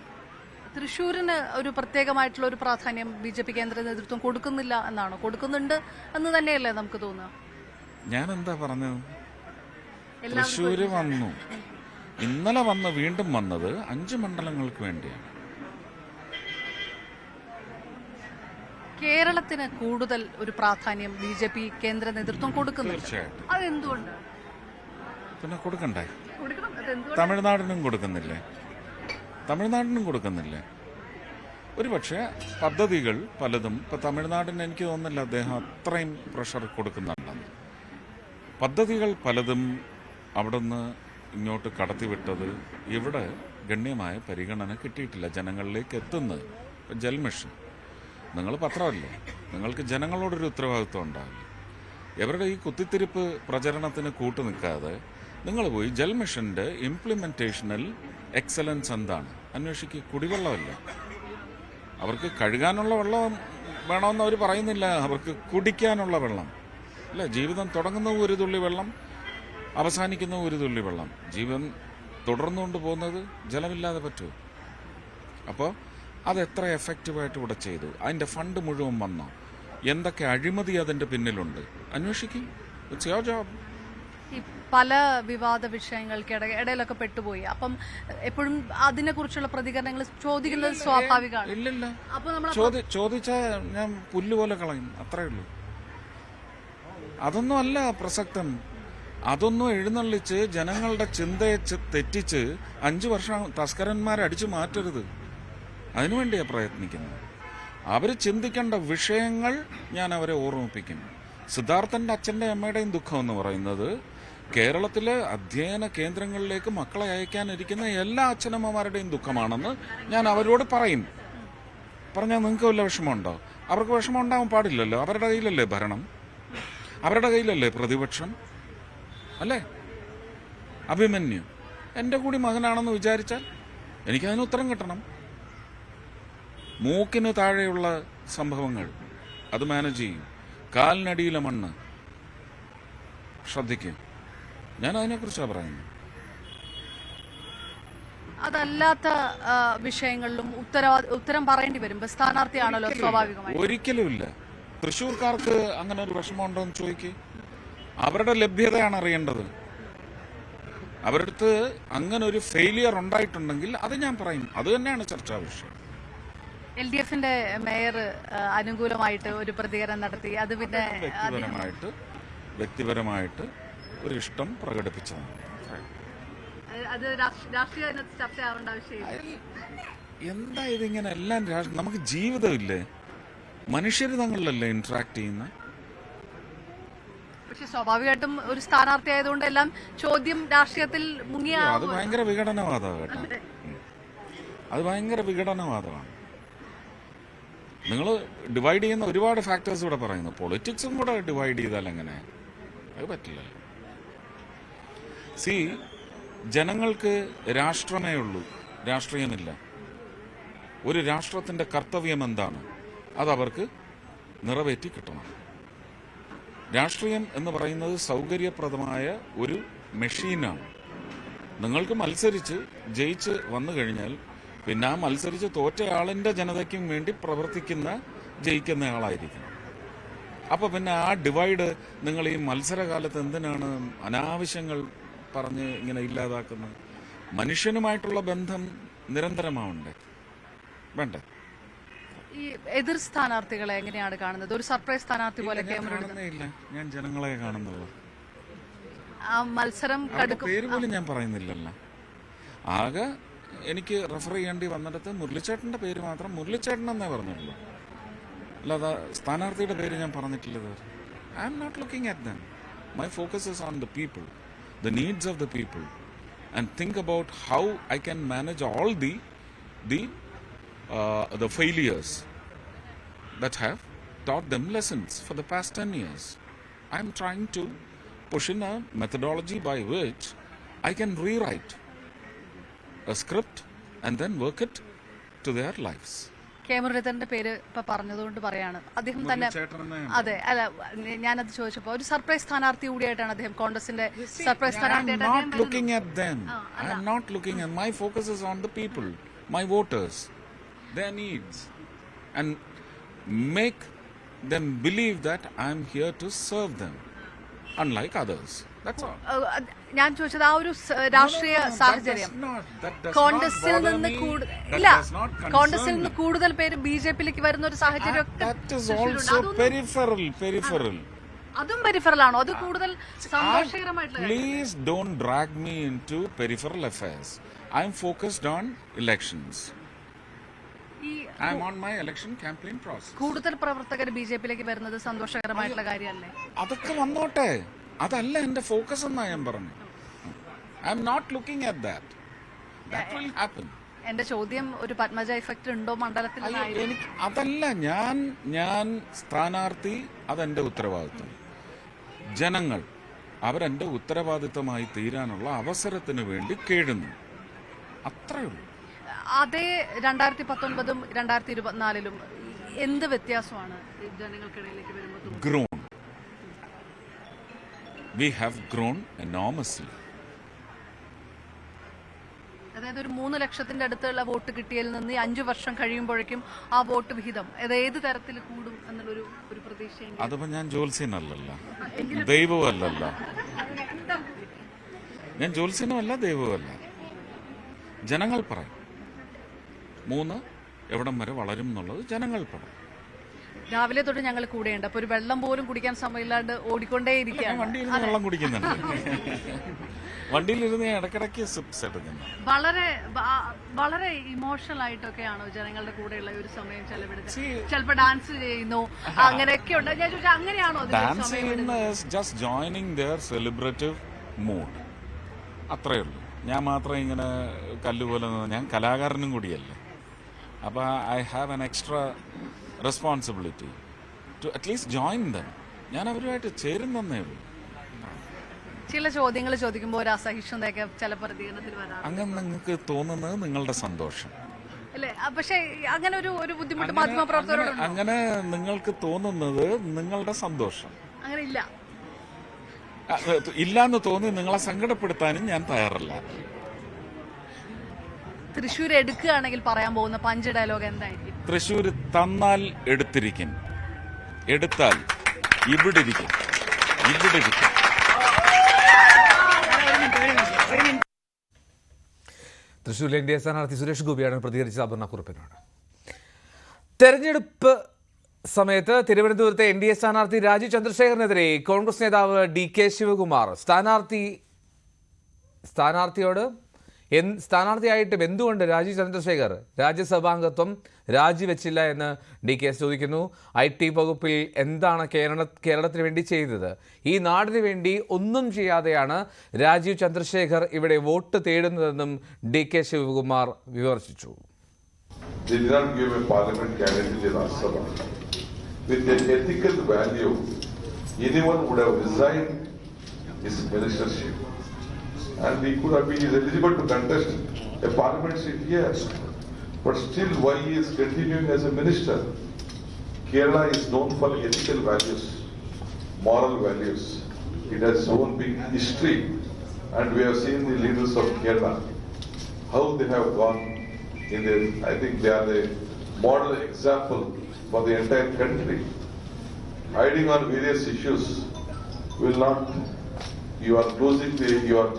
തൃശ്ശൂരിന് ഒരു പ്രത്യേകമായിട്ടുള്ള ഒരു പ്രാധാന്യം BJP കേന്ദ്ര നേതൃത്വം കൊടുക്കുന്നില്ല എന്നാണോ? കൊടുക്കുന്നുണ്ട് എന്ന് തന്നെയല്ലേ നമുക്ക് തോന്നുക? ഞാൻ എന്താ പറഞ്ഞത്? തൃശ്ശൂര് വന്നു, ഇന്നലെ വീണ്ടും വന്നത് 5 മണ്ഡലങ്ങൾക്ക് വേണ്ടിയാണ്. കേരളത്തിന് കൂടുതൽ ഒരു പ്രാധാന്യം BJP കേന്ദ്ര നേതൃത്വം കൊടുക്കുന്നുണ്ട്. തീർച്ചയായിട്ടും. അതെന്തുകൊണ്ട്? പിന്നെ കൊടുക്കണ്ടേ? തമിഴ്നാടിനും കൊടുക്കുന്നില്ലേ? ഒരു പക്ഷേ പദ്ധതികൾ പലതും ഇപ്പൊ തമിഴ്നാടിന് എനിക്ക് തോന്നുന്നില്ല അദ്ദേഹം അത്രയും പ്രഷർ കൊടുക്കുന്നുണ്ടെന്ന്. പദ്ധതികൾ പലതും അവിടുന്ന് ഇങ്ങോട്ട് കടത്തിവിട്ടത് ഇവിടെ ഗണ്യമായ പരിഗണന കിട്ടിയിട്ടില്ല, ജനങ്ങളിലേക്ക് എത്തുന്നത്. ഇപ്പം ജൽ മിഷൻ, നിങ്ങൾ പത്രമല്ലേ, നിങ്ങൾക്ക് ജനങ്ങളോടൊരു ഉത്തരവാദിത്വം ഉണ്ടാവില്ല. ഇവരുടെ ഈ കുത്തിത്തിരിപ്പ് പ്രചരണത്തിന് കൂട്ടുനിൽക്കാതെ നിങ്ങൾ പോയി ജൽ മിഷന്റെ ഇംപ്ലിമെന്റേഷനിൽ എക്സലൻസ് എന്താണ് അന്വേഷിക്കുക. കുടിവെള്ളമല്ല, അവർക്ക് കഴുകാനുള്ള വെള്ളം വേണമെന്ന് അവർ പറയുന്നില്ല, അവർക്ക് കുടിക്കാനുള്ള വെള്ളം അല്ല. ജീവിതം തുടങ്ങുന്ന ഒരു തുള്ളി വെള്ളം, അവസാനിക്കുന്ന ഒരു തുള്ളി വെള്ളം. ജീവൻ തുടർന്നുകൊണ്ട് പോകുന്നത് ജലമില്ലാതെ പറ്റുമോ? അപ്പോൾ അത് എത്ര എഫക്റ്റീവായിട്ട് ഇവിടെ ചെയ്തു? അതിൻ്റെ ഫണ്ട് മുഴുവൻ വന്നോ? എന്തൊക്കെ അഴിമതി അതിൻ്റെ പിന്നിലുണ്ട്? അന്വേഷിക്കും. It's your job. പല വിവാദ വിഷയങ്ങൾക്ക് ഇടയിലൊക്കെ പെട്ടുപോയി. അപ്പം എപ്പോഴും അതിനെക്കുറിച്ചുള്ള പ്രതികരണങ്ങൾ ചോദിക്കുന്നത് സ്വാഭാവികമാണ്. ഇല്ലല്ല, ചോദിച്ചാൽ ഞാൻ പുല്ലുപോലെ കളയും, അത്രേ ഉള്ളൂ. അതൊന്നും അല്ല പ്രസക്തം. അതൊന്നും എഴുന്നള്ളിച്ച് ജനങ്ങളുടെ ചിന്തയെ തെറ്റിച്ച് 5 വർഷം തസ്കരന്മാരെ അടിച്ചു മാറ്റരുത്. അതിനുവേണ്ടിയാണ് പ്രയത്നിക്കുന്നത്. അവർ ചിന്തിക്കേണ്ട വിഷയങ്ങൾ ഞാൻ അവരെ ഓർമ്മിപ്പിക്കും. സിദ്ധാർത്ഥൻ്റെ അച്ഛൻ്റെ അമ്മയുടെയും ദുഃഖം എന്ന് പറയുന്നത് കേരളത്തിലെ അധ്യയന കേന്ദ്രങ്ങളിലേക്ക് മക്കളെ അയക്കാനിരിക്കുന്ന എല്ലാ അച്ഛനമ്മമാരുടെയും ദുഃഖമാണെന്ന് ഞാൻ അവരോട് പറയും. പറഞ്ഞാൽ നിങ്ങൾക്ക് വല്ല വിഷമമുണ്ടോ? അവർക്ക് വിഷമം ഉണ്ടാവാൻ പാടില്ലല്ലോ. അവരുടെ കയ്യിലല്ലേ ഭരണം, അവരുടെ കയ്യിലല്ലേ പ്രതിപക്ഷം, അല്ലേ? അഭിമന്യു എൻ്റെ കൂടി മകനാണെന്ന് വിചാരിച്ചാൽ എനിക്കതിന് ഉത്തരം കിട്ടണം. മൂക്കിന് താഴെയുള്ള സംഭവങ്ങൾ അത് മാനേജ് ചെയ്യും. കാലിനടിയിലെ മണ്ണ് ശ്രദ്ധിക്കും. ഞാൻ അതിനെക്കുറിച്ചാണ് പറയുന്നത്. അതല്ലാത്ത വിഷയങ്ങളിലും ഉത്തരം പറയേണ്ടി വരും. സ്ഥാനാർത്ഥിയാണല്ലോ, സ്വാഭാവികമായി. ഒരിക്കലുമില്ല. തൃശ്ശൂർക്കാർക്ക് അങ്ങനെ ഒരു വിഷമമുണ്ടോ എന്ന് ചോദിക്കുക. അവരുടെ ലഭ്യതയാണ് അറിയേണ്ടത്. അവരുടെ അടുത്ത് അങ്ങനെ ഒരു ഫെയിലിയർ ഉണ്ടായിട്ടുണ്ടെങ്കിൽ അത് ഞാൻ പറയും. അത് തന്നെയാണ് ചർച്ചാ വിഷയം. LDFന്റെ മേയർ അനുകൂലമായിട്ട് ഒരു പ്രതികരണം നടത്തി. അത് പിന്നെ വ്യക്തിപരമായിട്ട് ഒരു ഇഷ്ടം പ്രകടിപ്പിച്ചതാണ്. അത് രാഷ്ട്രീയ ചർച്ചയാവേണ്ട ആവശ്യമില്ല. എന്താ ഇതിങ്ങനെ എല്ലാം നമുക്ക് ജീവിതമില്ലേ? മനുഷ്യർ തങ്ങളിലല്ലേ ഇന്ററാക്ട് ചെയ്യുന്ന? പക്ഷെ സ്വാഭാവികമായിട്ടും ഒരു സ്ഥാനാർത്ഥി ആയതുകൊണ്ട് എല്ലാം ചോദ്യം രാഷ്ട്രീയത്തിൽ മുങ്ങിയ അത് ഭയങ്കര വിഘടനവാദമാണ് കേട്ടോ. അത് ഭയങ്കര വിഘടനവാദമാണ്. നിങ്ങൾ ഡിവൈഡ് ചെയ്യുന്ന ഒരുപാട് ഫാക്ടേഴ്സ് ഇവിടെ പറയുന്നു. പൊളിറ്റിക്സും കൂടെ ഡിവൈഡ് ചെയ്താൽ എങ്ങനെ? അത് പറ്റില്ലല്ലോ. ജനങ്ങൾക്ക് രാഷ്ട്രമേ ഉള്ളൂ, രാഷ്ട്രീയമില്ല. ഒരു രാഷ്ട്രത്തിന്റെ കർത്തവ്യം എന്താണ്? അതവർക്ക് നിറവേറ്റി കിട്ടണം. രാഷ്ട്രീയം എന്ന് പറയുന്നത് സൗകര്യപ്രദമായ ഒരു മെഷീനാണ്. നിങ്ങൾക്ക് മത്സരിച്ച് ജയിച്ച് വന്നു കഴിഞ്ഞാൽ പിന്നെ ആ മത്സരിച്ച് തോറ്റയാളിൻ്റെ ജനതയ്ക്കും വേണ്ടി പ്രവർത്തിക്കുന്ന ജയിക്കുന്നയാളായിരിക്കണം. അപ്പോൾ പിന്നെ ആ ഡിവൈഡ് നിങ്ങൾ ഈ മത്സരകാലത്ത് എന്തിനാണ് അനാവശ്യങ്ങൾ പറഞ്ഞ് ഇങ്ങനെ ഇല്ലാതാക്കുന്നത്? മനുഷ്യനുമായിട്ടുള്ള ബന്ധം നിരന്തരമാവണ്ടേ? വേണ്ടേ? ഈ എതിർ സ്ഥാനാർത്ഥികളെ എങ്ങനെയാണ് കാണുന്നത്? ഒരു സർപ്രൈസ് സ്ഥാനാർത്ഥി പോലെ ഇല്ല, ഞാൻ ജനങ്ങളെ കാണുന്നുള്ളൂ. ആ മത്സരം പേര് പോലും ഞാൻ പറയുന്നില്ലല്ലോ. ആകെ എനിക്ക് റെഫർ ചെയ്യേണ്ടി വന്നിടത്ത് മുരളിച്ചേട്ടൻ്റെ പേര് മാത്രം മുരളിച്ചേട്ടൻ എന്നേ പറഞ്ഞുള്ളൂ. അല്ലാതെ സ്ഥാനാർത്ഥിയുടെ പേര് ഞാൻ പറഞ്ഞിട്ടില്ല. I am not looking at them. My focus is on the people, the needs of the people, and think about how I can manage all the failures that have taught them lessons for the past 10 years. I am trying to push in a methodology by which I can rewrite a script and then work it to their lives. K മുരളീധരന്റെ പേര് ഇപ്പൊ പറഞ്ഞതുകൊണ്ട് പറയാണ് അദ്ദേഹം തന്നെ അതെ അല്ല ഞാനത് ചോദിച്ചപ്പോൾ ഒരു സർപ്രൈസ് സ്ഥാനാർത്ഥി കൂടിയായിട്ടാണ് അദ്ദേഹം കോൺഗ്രസിന്റെ സർപ്രൈസ് സ്ഥാനാർത്ഥിയായിട്ട് I'm not looking at them. I am not looking at. My focus is on the people, my voters, their needs, and make them believe that I am here to serve them, unlike others. That's all. ഞാൻ ചോദിച്ചത് ആ ഒരു രാഷ്ട്രീയ സാഹചര്യം കോൺഗ്രസിൽ നിന്ന് ഇല്ല കോൺഗ്രസിൽ നിന്ന് കൂടുതൽ പേര് BJP-യിലേക്ക് വരുന്ന ഒരു സാഹചര്യം അതും പെരിഫറൽ ആണോ? അത് കൂടുതൽ സന്തോഷകരമായിട്ടുള്ള Please don't drag me into peripheral affairs. I am focused on elections. I am on my election campaign process. കൂടുതൽ പ്രവർത്തകർ BJP-യിലേക്ക് വരുന്നത് സന്തോഷകരമായിട്ടുള്ള കാര്യമല്ലേ? അതൊക്കെ വന്നോട്ടെ, അതല്ല എന്റെ ഫോക്കസ് എന്നാ ഞാൻ പറഞ്ഞു. I am not looking at that. That will happen. എന്റെ ചോദ്യം ഒരു പത്മജ ഇഫക്റ്റ് ഉണ്ടോ മണ്ഡലത്തിൽ? അതല്ല, ഞാൻ സ്ഥാനാർത്ഥി, അതെന്റെ ഉത്തരവാദിത്വം. ജനങ്ങൾ അവരെന്റെ ഉത്തരവാദിത്വമായി തീരാനുള്ള അവസരത്തിന് വേണ്ടി കേഴുന്നു, അത്രേ ഉള്ളൂ. അതേ 2019 2024 എന്ത് വ്യത്യാസമാണ് ജനങ്ങൾക്കിടയിലേക്ക് വരുമ്പോൾ? Grown. We have grown enormously. അതായത് ഒരു 3 ലക്ഷത്തിന്റെ അടുത്തുള്ള വോട്ട് കിട്ടിയതിൽ നിന്ന് 5 വർഷം കഴിയുമ്പോഴേക്കും ആ വോട്ട് വിഹിതം ഏത് തരത്തിൽ കൂടും എന്നുള്ളൊരു പ്രതീക്ഷ. അതിപ്പോ ഞാൻ ജ്യോത്സ്യനല്ലല്ലോ, ദൈവമല്ലല്ലോ. ഞാൻ ജ്യോത്സ്യനുമല്ല, ദൈവമല്ല. ജനങ്ങൾ പറയും 3 എവിടം വരെ വളരും എന്നുള്ളത് ജനങ്ങൾ പറയും. രാവിലെ തൊട്ട് ഞങ്ങൾ കൂടെയുണ്ട്. അപ്പൊ ഒരു വെള്ളം പോലും കുടിക്കാൻ സമയമില്ലാണ്ട് ഓടിക്കൊണ്ടേയിരിക്കുകയാണ്. വണ്ടിയിരുന്ന് വെള്ളം കുടിക്കുന്നുണ്ട്. വണ്ടിയിലിരുന്ന് ഇടക്കിടയ്ക്ക് സിപ്സ് എടുക്കുന്നു. വളരെ ഇമോഷണൽ ആയിട്ടൊക്കെയാണോ ജനങ്ങളുടെ കൂടെയുള്ള ഒരു സമയം ചെലവെടുത്ത്? ചിലപ്പോ ഡാൻസ് ചെയ്യുന്നു, അങ്ങനെയൊക്കെ ഉണ്ട്. ഞാൻ ചോദിച്ചാൽ അങ്ങനെയാണോ? ഡാൻസ് ചെയ്യുന്ന just joining their celebrative mood, അത്രയേ ഉള്ളൂ. ഞാൻ മാത്രം ഇങ്ങനെ കല്ലുപോലെ, ഞാൻ കലാകാരനും കൂടിയല്ലേ. അപ്പോൾ I have an extra responsibility to at least join them. ഞാൻ അവരുമായിട്ട് ചേരുന്നേ ഉള്ളൂ. ചില ചോദ്യങ്ങൾ ചോദിക്കുമ്പോൾ ഒരു അസഹിഷ്ണുതയൊക്കെ ചില പ്രതികരണത്തിൽ വരാം. അങ്ങനെ നിങ്ങൾക്ക് തോന്നുന്നത് നിങ്ങളുടെ സന്തോഷം അല്ലേ? പക്ഷേ അങ്ങനെ ഒരു ബുദ്ധിമുട്ട് മാധ്യമപ്രവർത്തകരോട് അങ്ങനെ നിങ്ങൾക്ക് തോന്നുന്നത് നിങ്ങളുടെ സന്തോഷം. അങ്ങനെ ഇല്ല ഇല്ലാന്ന് തോന്നി നിങ്ങളെ സങ്കടപ്പെടുത്താനും ഞാൻ തയ്യാറല്ല. തൃശ്ശൂർ എടുക്കുകയാണെങ്കിൽ പറയാൻ പോകുന്ന പഞ്ച് ഡയലോഗ് എന്തായിരിക്കും? തൃശ്ശൂർ തന്നാൽ എടുത്തിരിക്കും, എടുത്താൽ ഇവിടെ ഇരിക്കും, ഇവിടെ ഇരിക്കും. തൃശ്ശൂരിലെ NDA സ്ഥാനാർത്ഥി സുരേഷ് ഗോപിയാണ് പ്രതികരിച്ചത്. അപർണക്കുറുപ്പിനോട്. തെരഞ്ഞെടുപ്പ് സമയത്ത് തിരുവനന്തപുരത്തെ NDA സ്ഥാനാർത്ഥി രാജീവ് ചന്ദ്രശേഖറിനെതിരെ കോൺഗ്രസ് നേതാവ് DK ശിവകുമാർ സ്ഥാനാർത്ഥിയായിട്ടും എന്തുകൊണ്ട് രാജീവ് ചന്ദ്രശേഖർ രാജ്യസഭാംഗത്വം രാജിവെച്ചില്ല എന്ന് DK ചോദിക്കുന്നു. IT വകുപ്പിൽ എന്താണ് കേരളത്തിന് വേണ്ടി ചെയ്തത്? ഈ നാടിന് വേണ്ടി ഒന്നും ചെയ്യാതെയാണ് രാജീവ് ചന്ദ്രശേഖർ ഇവിടെ വോട്ട് തേടുന്നതെന്നും DK ശിവകുമാർ വിമർശിച്ചു. They did not give a parliament candidate in Rajya Sabha. With an ethical value, anyone would have resigned his ministership. And he could have been eligible to contest a parliament seat here. But still, why he is continuing as a minister? Kerala is known for ethical values, moral values. It has its own big history. And we have seen the leaders of Kerala, how they have gone in their, I think they are the model example for the entire country. Hiding on various issues will not, you are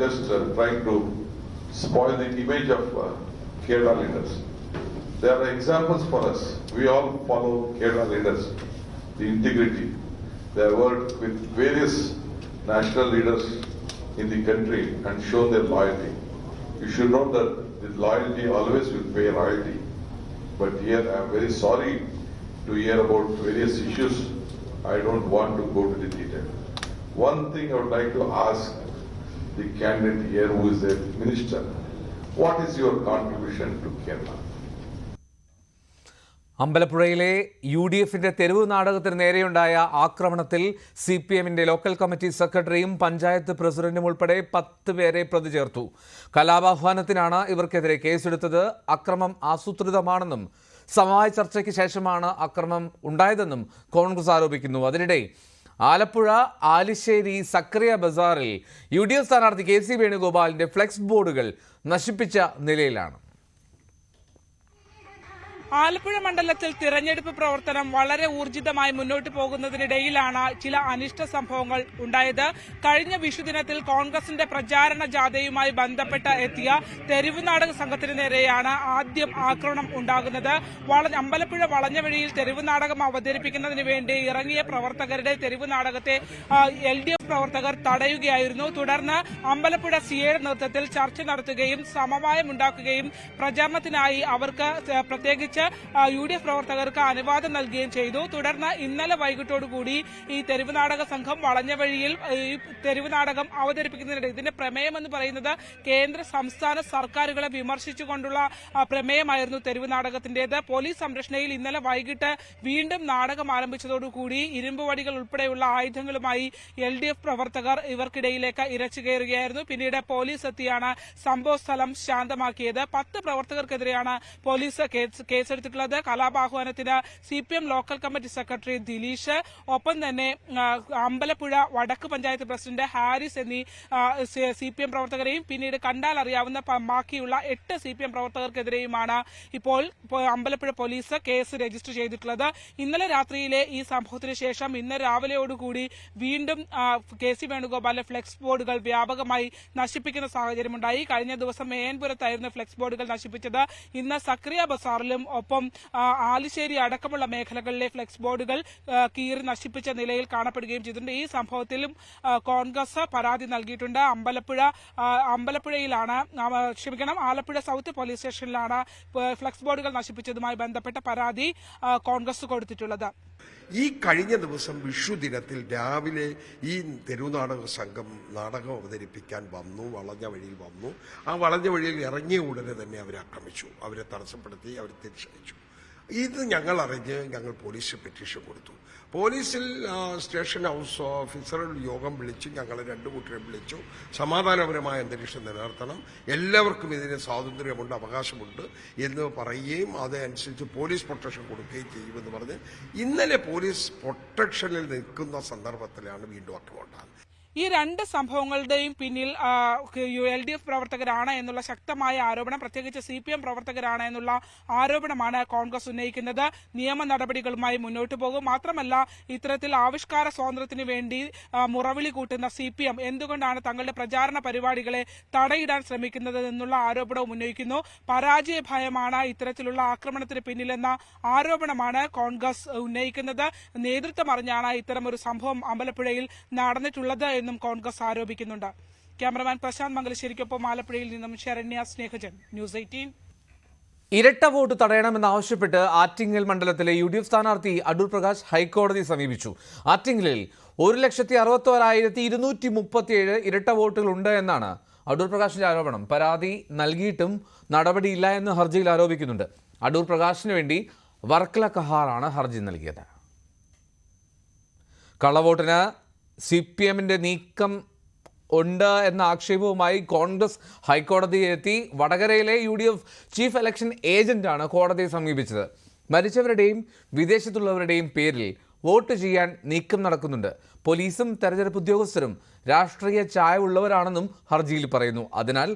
just trying to spoil the image of Kerala leaders. There are examples for us. We all follow Kerala leaders, the integrity. They have worked with various national leaders in the country and shown their loyalty. You should know that the loyalty always will pay royalty. But here I am very sorry to hear about various issues. I don't want to go to the detail. One thing I would like to ask the candidate here who is a minister, what is your contribution to Kerala? അമ്പലപ്പുഴയിലെ UDFന്റെ തെരുവ് നാടകത്തിന് നേരെയുണ്ടായ ആക്രമണത്തിൽ CPMന്റെ ലോക്കൽ കമ്മിറ്റി സെക്രട്ടറിയും പഞ്ചായത്ത് പ്രസിഡന്റും ഉൾപ്പെടെ 10 പേരെ പ്രതി ചേർത്തു. കലാപാഹ്വാനത്തിനാണ് ഇവർക്കെതിരെ കേസെടുത്തത്. അക്രമം ആസൂത്രിതമാണെന്നും സമവായ ചർച്ചയ്ക്ക് ശേഷമാണ് അക്രമം ഉണ്ടായതെന്നും കോൺഗ്രസ് ആരോപിക്കുന്നു. അതിനിടെ ആലപ്പുഴ ആലിശ്ശേരി സക്രിയ ബസാറിൽ UDF സ്ഥാനാർത്ഥി KC വേണുഗോപാലിന്റെ ഫ്ലെക്സ് ബോർഡുകൾ നശിപ്പിച്ച നിലയിലാണ്. ആലപ്പുഴ മണ്ഡലത്തിൽ തിരഞ്ഞെടുപ്പ് പ്രവർത്തനം വളരെ ഊർജിതമായി മുന്നോട്ട് പോകുന്നതിനിടയിലാണ് ചില അനിഷ്ട സംഭവങ്ങൾ ഉണ്ടായത്. കഴിഞ്ഞ വിഷുദിനത്തിൽ കോൺഗ്രസിന്റെ പ്രചാരണ ജാഥയുമായി ബന്ധപ്പെട്ട് എത്തിയ തെരുവ് നാടക സംഘത്തിന് നേരെയാണ് ആദ്യം ആക്രമണം ഉണ്ടാകുന്നത്. അമ്പലപ്പുഴ വളഞ്ഞവഴിയിൽ തെരുവ് നാടകം അവതരിപ്പിക്കുന്നതിന് വേണ്ടി ഇറങ്ങിയ പ്രവർത്തകരുടെ തെരുവ് നാടകത്തെ LDF പ്രവർത്തകർ തടയുകയായിരുന്നു. തുടർന്ന് അമ്പലപ്പുഴ CAയുടെ നേതൃത്വത്തിൽ ചർച്ച നടത്തുകയും സമവായമുണ്ടാക്കുകയും പ്രചാരണത്തിനായി അവർക്ക് പ്രത്യേകിച്ച് UDF പ്രവർത്തകർക്ക് അനുവാദം നൽകുകയും ചെയ്തു. തുടർന്ന് ഇന്നലെ വൈകിട്ടോടുകൂടി ഈ തെരുവ് നാടക സംഘം വളഞ്ഞവഴിയിൽ ഈ തെരുവ് നാടകം അവതരിപ്പിക്കുന്നതിനിടെ ഇതിന്റെ പ്രമേയം എന്ന് പറയുന്നത് കേന്ദ്ര സംസ്ഥാന സർക്കാരുകളെ വിമർശിച്ചുകൊണ്ടുള്ള പ്രമേയമായിരുന്നു തെരുവ് നാടകത്തിന്റേത്. പോലീസ് സംരക്ഷണയിൽ ഇന്നലെ വൈകിട്ട് വീണ്ടും നാടകം ആരംഭിച്ചതോടുകൂടി ഇരുമ്പുവടികൾ ഉൾപ്പെടെയുള്ള ആയുധങ്ങളുമായി LDF പ്രവർത്തകർ ഇവർക്കിടയിലേക്ക് ഇരച്ചു കയറുകയായിരുന്നു. പിന്നീട് പോലീസ് എത്തിയാണ് സംഭവസ്ഥലം ശാന്തമാക്കിയത്. 10 പ്രവർത്തകർക്കെതിരെയാണ് പോലീസ് കേസെടുത്തിട്ടുള്ളത്. കലാപാഹ്വാനത്തിന് CPM local committee secretary Dileesh, ഒപ്പം തന്നെ അമ്പലപ്പുഴ വടക്ക് പഞ്ചായത്ത് പ്രസിഡന്റ് ഹാരിസ് എന്നീ CPM പ്രവർത്തകരെയും പിന്നീട് കണ്ടാൽ അറിയാവുന്ന ബാക്കിയുള്ള 8 CPM പ്രവർത്തകർക്കെതിരെയുമാണ് ഇപ്പോൾ അമ്പലപ്പുഴ പോലീസ് കേസ് രജിസ്റ്റർ ചെയ്തിട്ടുള്ളത്. ഇന്നലെ രാത്രിയിലെ ഈ സംഭവത്തിന് ശേഷം ഇന്ന് രാവിലെയോടുകൂടി വീണ്ടും KC വേണുഗോപാലിന്റെ ഫ്ലെക്സ് ബോർഡുകൾ വ്യാപകമായി നശിപ്പിക്കുന്ന സാഹചര്യമുണ്ടായി. കഴിഞ്ഞ ദിവസം മേയൻപുരത്തായിരുന്നു ഫ്ലെക്സ് ബോർഡുകൾ നശിപ്പിച്ചത്. ഇന്ന് സക്രിയ ബസാറിലും ഒപ്പം ആലിശ്ശേരി അടക്കമുള്ള മേഖലകളിലെ ഫ്ലെക്സ് ബോർഡുകൾ കീറി നശിപ്പിച്ച നിലയിൽ കാണപ്പെടുകയും ചെയ്തിട്ടുണ്ട്. ഈ സംഭവത്തിലും കോൺഗ്രസ് പരാതി നൽകിയിട്ടുണ്ട്. ആലപ്പുഴ സൗത്ത് പോലീസ് സ്റ്റേഷനിലാണ് ഫ്ലെക്സ് ബോർഡുകൾ നശിപ്പിച്ചതുമായി ബന്ധപ്പെട്ട പരാതി കോൺഗ്രസ് കൊടുത്തിട്ടുള്ളത്. ഈ കഴിഞ്ഞ ദിവസം വിഷു ദിനത്തിൽ രാവിലെ ഈ തെരുവുനാടക സംഘം നാടകം അവതരിപ്പിക്കാൻ വന്നു, വളഞ്ഞ വഴിയിൽ വന്നു. ആ വളഞ്ഞ വഴിയിൽ ഇറങ്ങിയ ഉടനെ തന്നെ അവരെ ആക്രമിച്ചു, അവരെ തടസ്സപ്പെടുത്തി, അവരെ തിരിച്ചയച്ചു. ഇത് ഞങ്ങൾ അറിഞ്ഞ് ഞങ്ങൾ പോലീസിൽ പെറ്റീഷൻ കൊടുത്തു. പോലീസിൽ സ്റ്റേഷൻ ഹൗസ് ഓഫീസറുടെ യോഗം വിളിച്ചു, ഞങ്ങൾ 2 കൂട്ടരെ വിളിച്ചു. സമാധാനപരമായ അന്തരീക്ഷം നിലനിർത്തണം, എല്ലാവർക്കും ഇതിന് സ്വാതന്ത്ര്യമുണ്ട്, അവകാശമുണ്ട് എന്ന് പറയുകയും അതനുസരിച്ച് പോലീസ് പ്രൊട്ടക്ഷൻ കൊടുക്കുകയും ചെയ്യുമെന്ന് പറഞ്ഞ് ഇന്നലെ പോലീസ് പ്രൊട്ടക്ഷനിൽ നിൽക്കുന്ന സന്ദർഭത്തിലാണ് വീണ്ടും ആക്രമണം ഉണ്ടാകുന്നത്. ഈ 2 സംഭവങ്ങളുടെയും പിന്നിൽ LDF പ്രവർത്തകരാണ് എന്നുള്ള ശക്തമായ ആരോപണം, പ്രത്യേകിച്ച് CPM പ്രവർത്തകരാണ് എന്നുള്ള ആരോപണമാണ് കോൺഗ്രസ് ഉന്നയിക്കുന്നത്. നിയമ നടപടികളുമായി മുന്നോട്ട് പോകും. മാത്രമല്ല, ഇത്തരത്തിൽ ആവിഷ്കാര സ്വാതന്ത്ര്യത്തിന് വേണ്ടി മുറവിളി കൂട്ടുന്ന CPM എന്തുകൊണ്ടാണ് തങ്ങളുടെ പ്രചാരണ പരിപാടികളെ തടയിടാൻ ശ്രമിക്കുന്നത് എന്നുള്ള ആരോപണവും ഉന്നയിക്കുന്നു. പരാജയ ഭയമാണ് ഇത്തരത്തിലുള്ള ആക്രമണത്തിന് പിന്നിലെന്ന ആരോപണമാണ് കോൺഗ്രസ് ഉന്നയിക്കുന്നത്. നേതൃത്വം അറിഞ്ഞാണ് ഇത്തരമൊരു സംഭവം അമ്പലപ്പുഴയിൽ നടന്നിട്ടുള്ളത് എന്നും കോൺഗ്രസ് ആരോപിക്കുന്നുണ്ട്. ക്യാമറമാൻ പ്രശാന്ത് മംഗലശ്ശേരിക്കൊപ്പം ആലപ്പുഴയിൽ നിന്നും ശരണ്യ സ്നേഹജൻ, ന്യൂസ് 18. ഇരട്ട വോട്ട് തടയണമെന്നാവശ്യപ്പെട്ട് ആറ്റിങ്ങൽ മണ്ഡലത്തിലെ UDF സ്ഥാനാർത്ഥി അടൂർ പ്രകാശ് ഹൈക്കോടതിയെ സമീപിച്ചു. ആറ്റിങ്ങലിൽ 1,61,237 ഇരട്ട വോട്ടുകളുണ്ട് എന്നാണ് അടൂർ പ്രകാശിന്റെ ആരോപണം. പരാതി നൽകിയിട്ടും നടപടിയില്ല എന്ന് ഹർജിയിൽ ആരോപിക്കുന്നുണ്ട്. അടൂർ പ്രകാശിന് വേണ്ടി വർക്കല കഹാറാണ് ഹർജി നൽകിയത്. കള്ളവോട്ടിന് CPMന്റെ നീക്കം ഉണ്ട് എന്ന ആക്ഷേപവുമായി കോൺഗ്രസ് ഹൈക്കോടതിയിലെത്തി. വടകരയിലെ UDF ചീഫ് ഇലക്ഷൻ ഏജന്റാണ് കോടതിയെ സമീപിച്ചത്. മരിച്ചവരുടെയും വിദേശത്തുള്ളവരുടെയും പേരിൽ വോട്ട് ചെയ്യാൻ നീക്കം നടക്കുന്നുണ്ട്. പോലീസും തെരഞ്ഞെടുപ്പ് ഉദ്യോഗസ്ഥരും രാഷ്ട്രീയ ചായവുള്ളവരാണെന്നും ഹർജിയിൽ പറയുന്നു. അതിനാൽ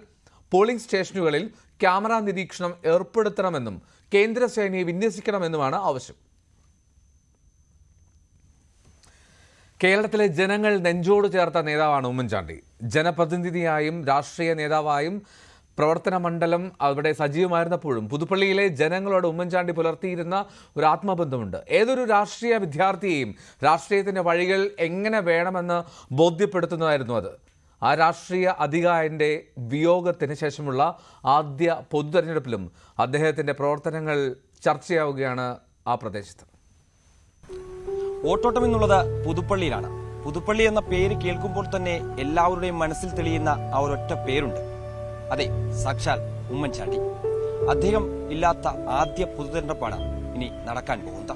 പോളിംഗ് സ്റ്റേഷനുകളിൽ ക്യാമറ നിരീക്ഷണം ഏർപ്പെടുത്തണമെന്നും കേന്ദ്ര സേനയെ വിന്യസിക്കണമെന്നുമാണ് ആവശ്യം. കേരളത്തിലെ ജനങ്ങൾ നെഞ്ചോട് ചേർത്ത നേതാവാണ് ഉമ്മൻചാണ്ടി. ജനപ്രതിനിധിയായും രാഷ്ട്രീയ നേതാവായും പ്രവർത്തന മണ്ഡലം അവിടെ സജീവമായിരുന്നപ്പോഴും പുതുപ്പള്ളിയിലെ ജനങ്ങളോട് ഉമ്മൻചാണ്ടി പുലർത്തിയിരുന്ന ഒരു ആത്മബന്ധമുണ്ട്. ഏതൊരു രാഷ്ട്രീയ വിദ്യാർത്ഥിയെയും രാഷ്ട്രീയത്തിൻ്റെ വഴികൾ എങ്ങനെ വേണമെന്ന് ബോധ്യപ്പെടുത്തുന്നതായിരുന്നു അത്. ആ രാഷ്ട്രീയ അധികായൻ്റെ വിയോഗത്തിന് ശേഷമുള്ള ആദ്യ പൊതുതെരഞ്ഞെടുപ്പിലും അദ്ദേഹത്തിൻ്റെ പ്രവർത്തനങ്ങൾ ചർച്ചയാവുകയാണ് ആ പ്രദേശത്ത്. വോട്ടോട്ടം എന്നുള്ളത് പുതുപ്പള്ളിയിലാണ്. പുതുപ്പള്ളി എന്ന പേര് കേൾക്കുമ്പോൾ തന്നെ എല്ലാവരുടെയും മനസ്സിൽ തെളിയുന്ന ആ ഒരൊറ്റ പേരുണ്ട്. അതെ, സാക്ഷാൽ ഉമ്മൻചാണ്ടി. അദ്ദേഹം ഇല്ലാത്ത ആദ്യ പൊതുതെരഞ്ഞെടുപ്പാണ് ഇനി നടക്കാൻ പോകുന്നത്.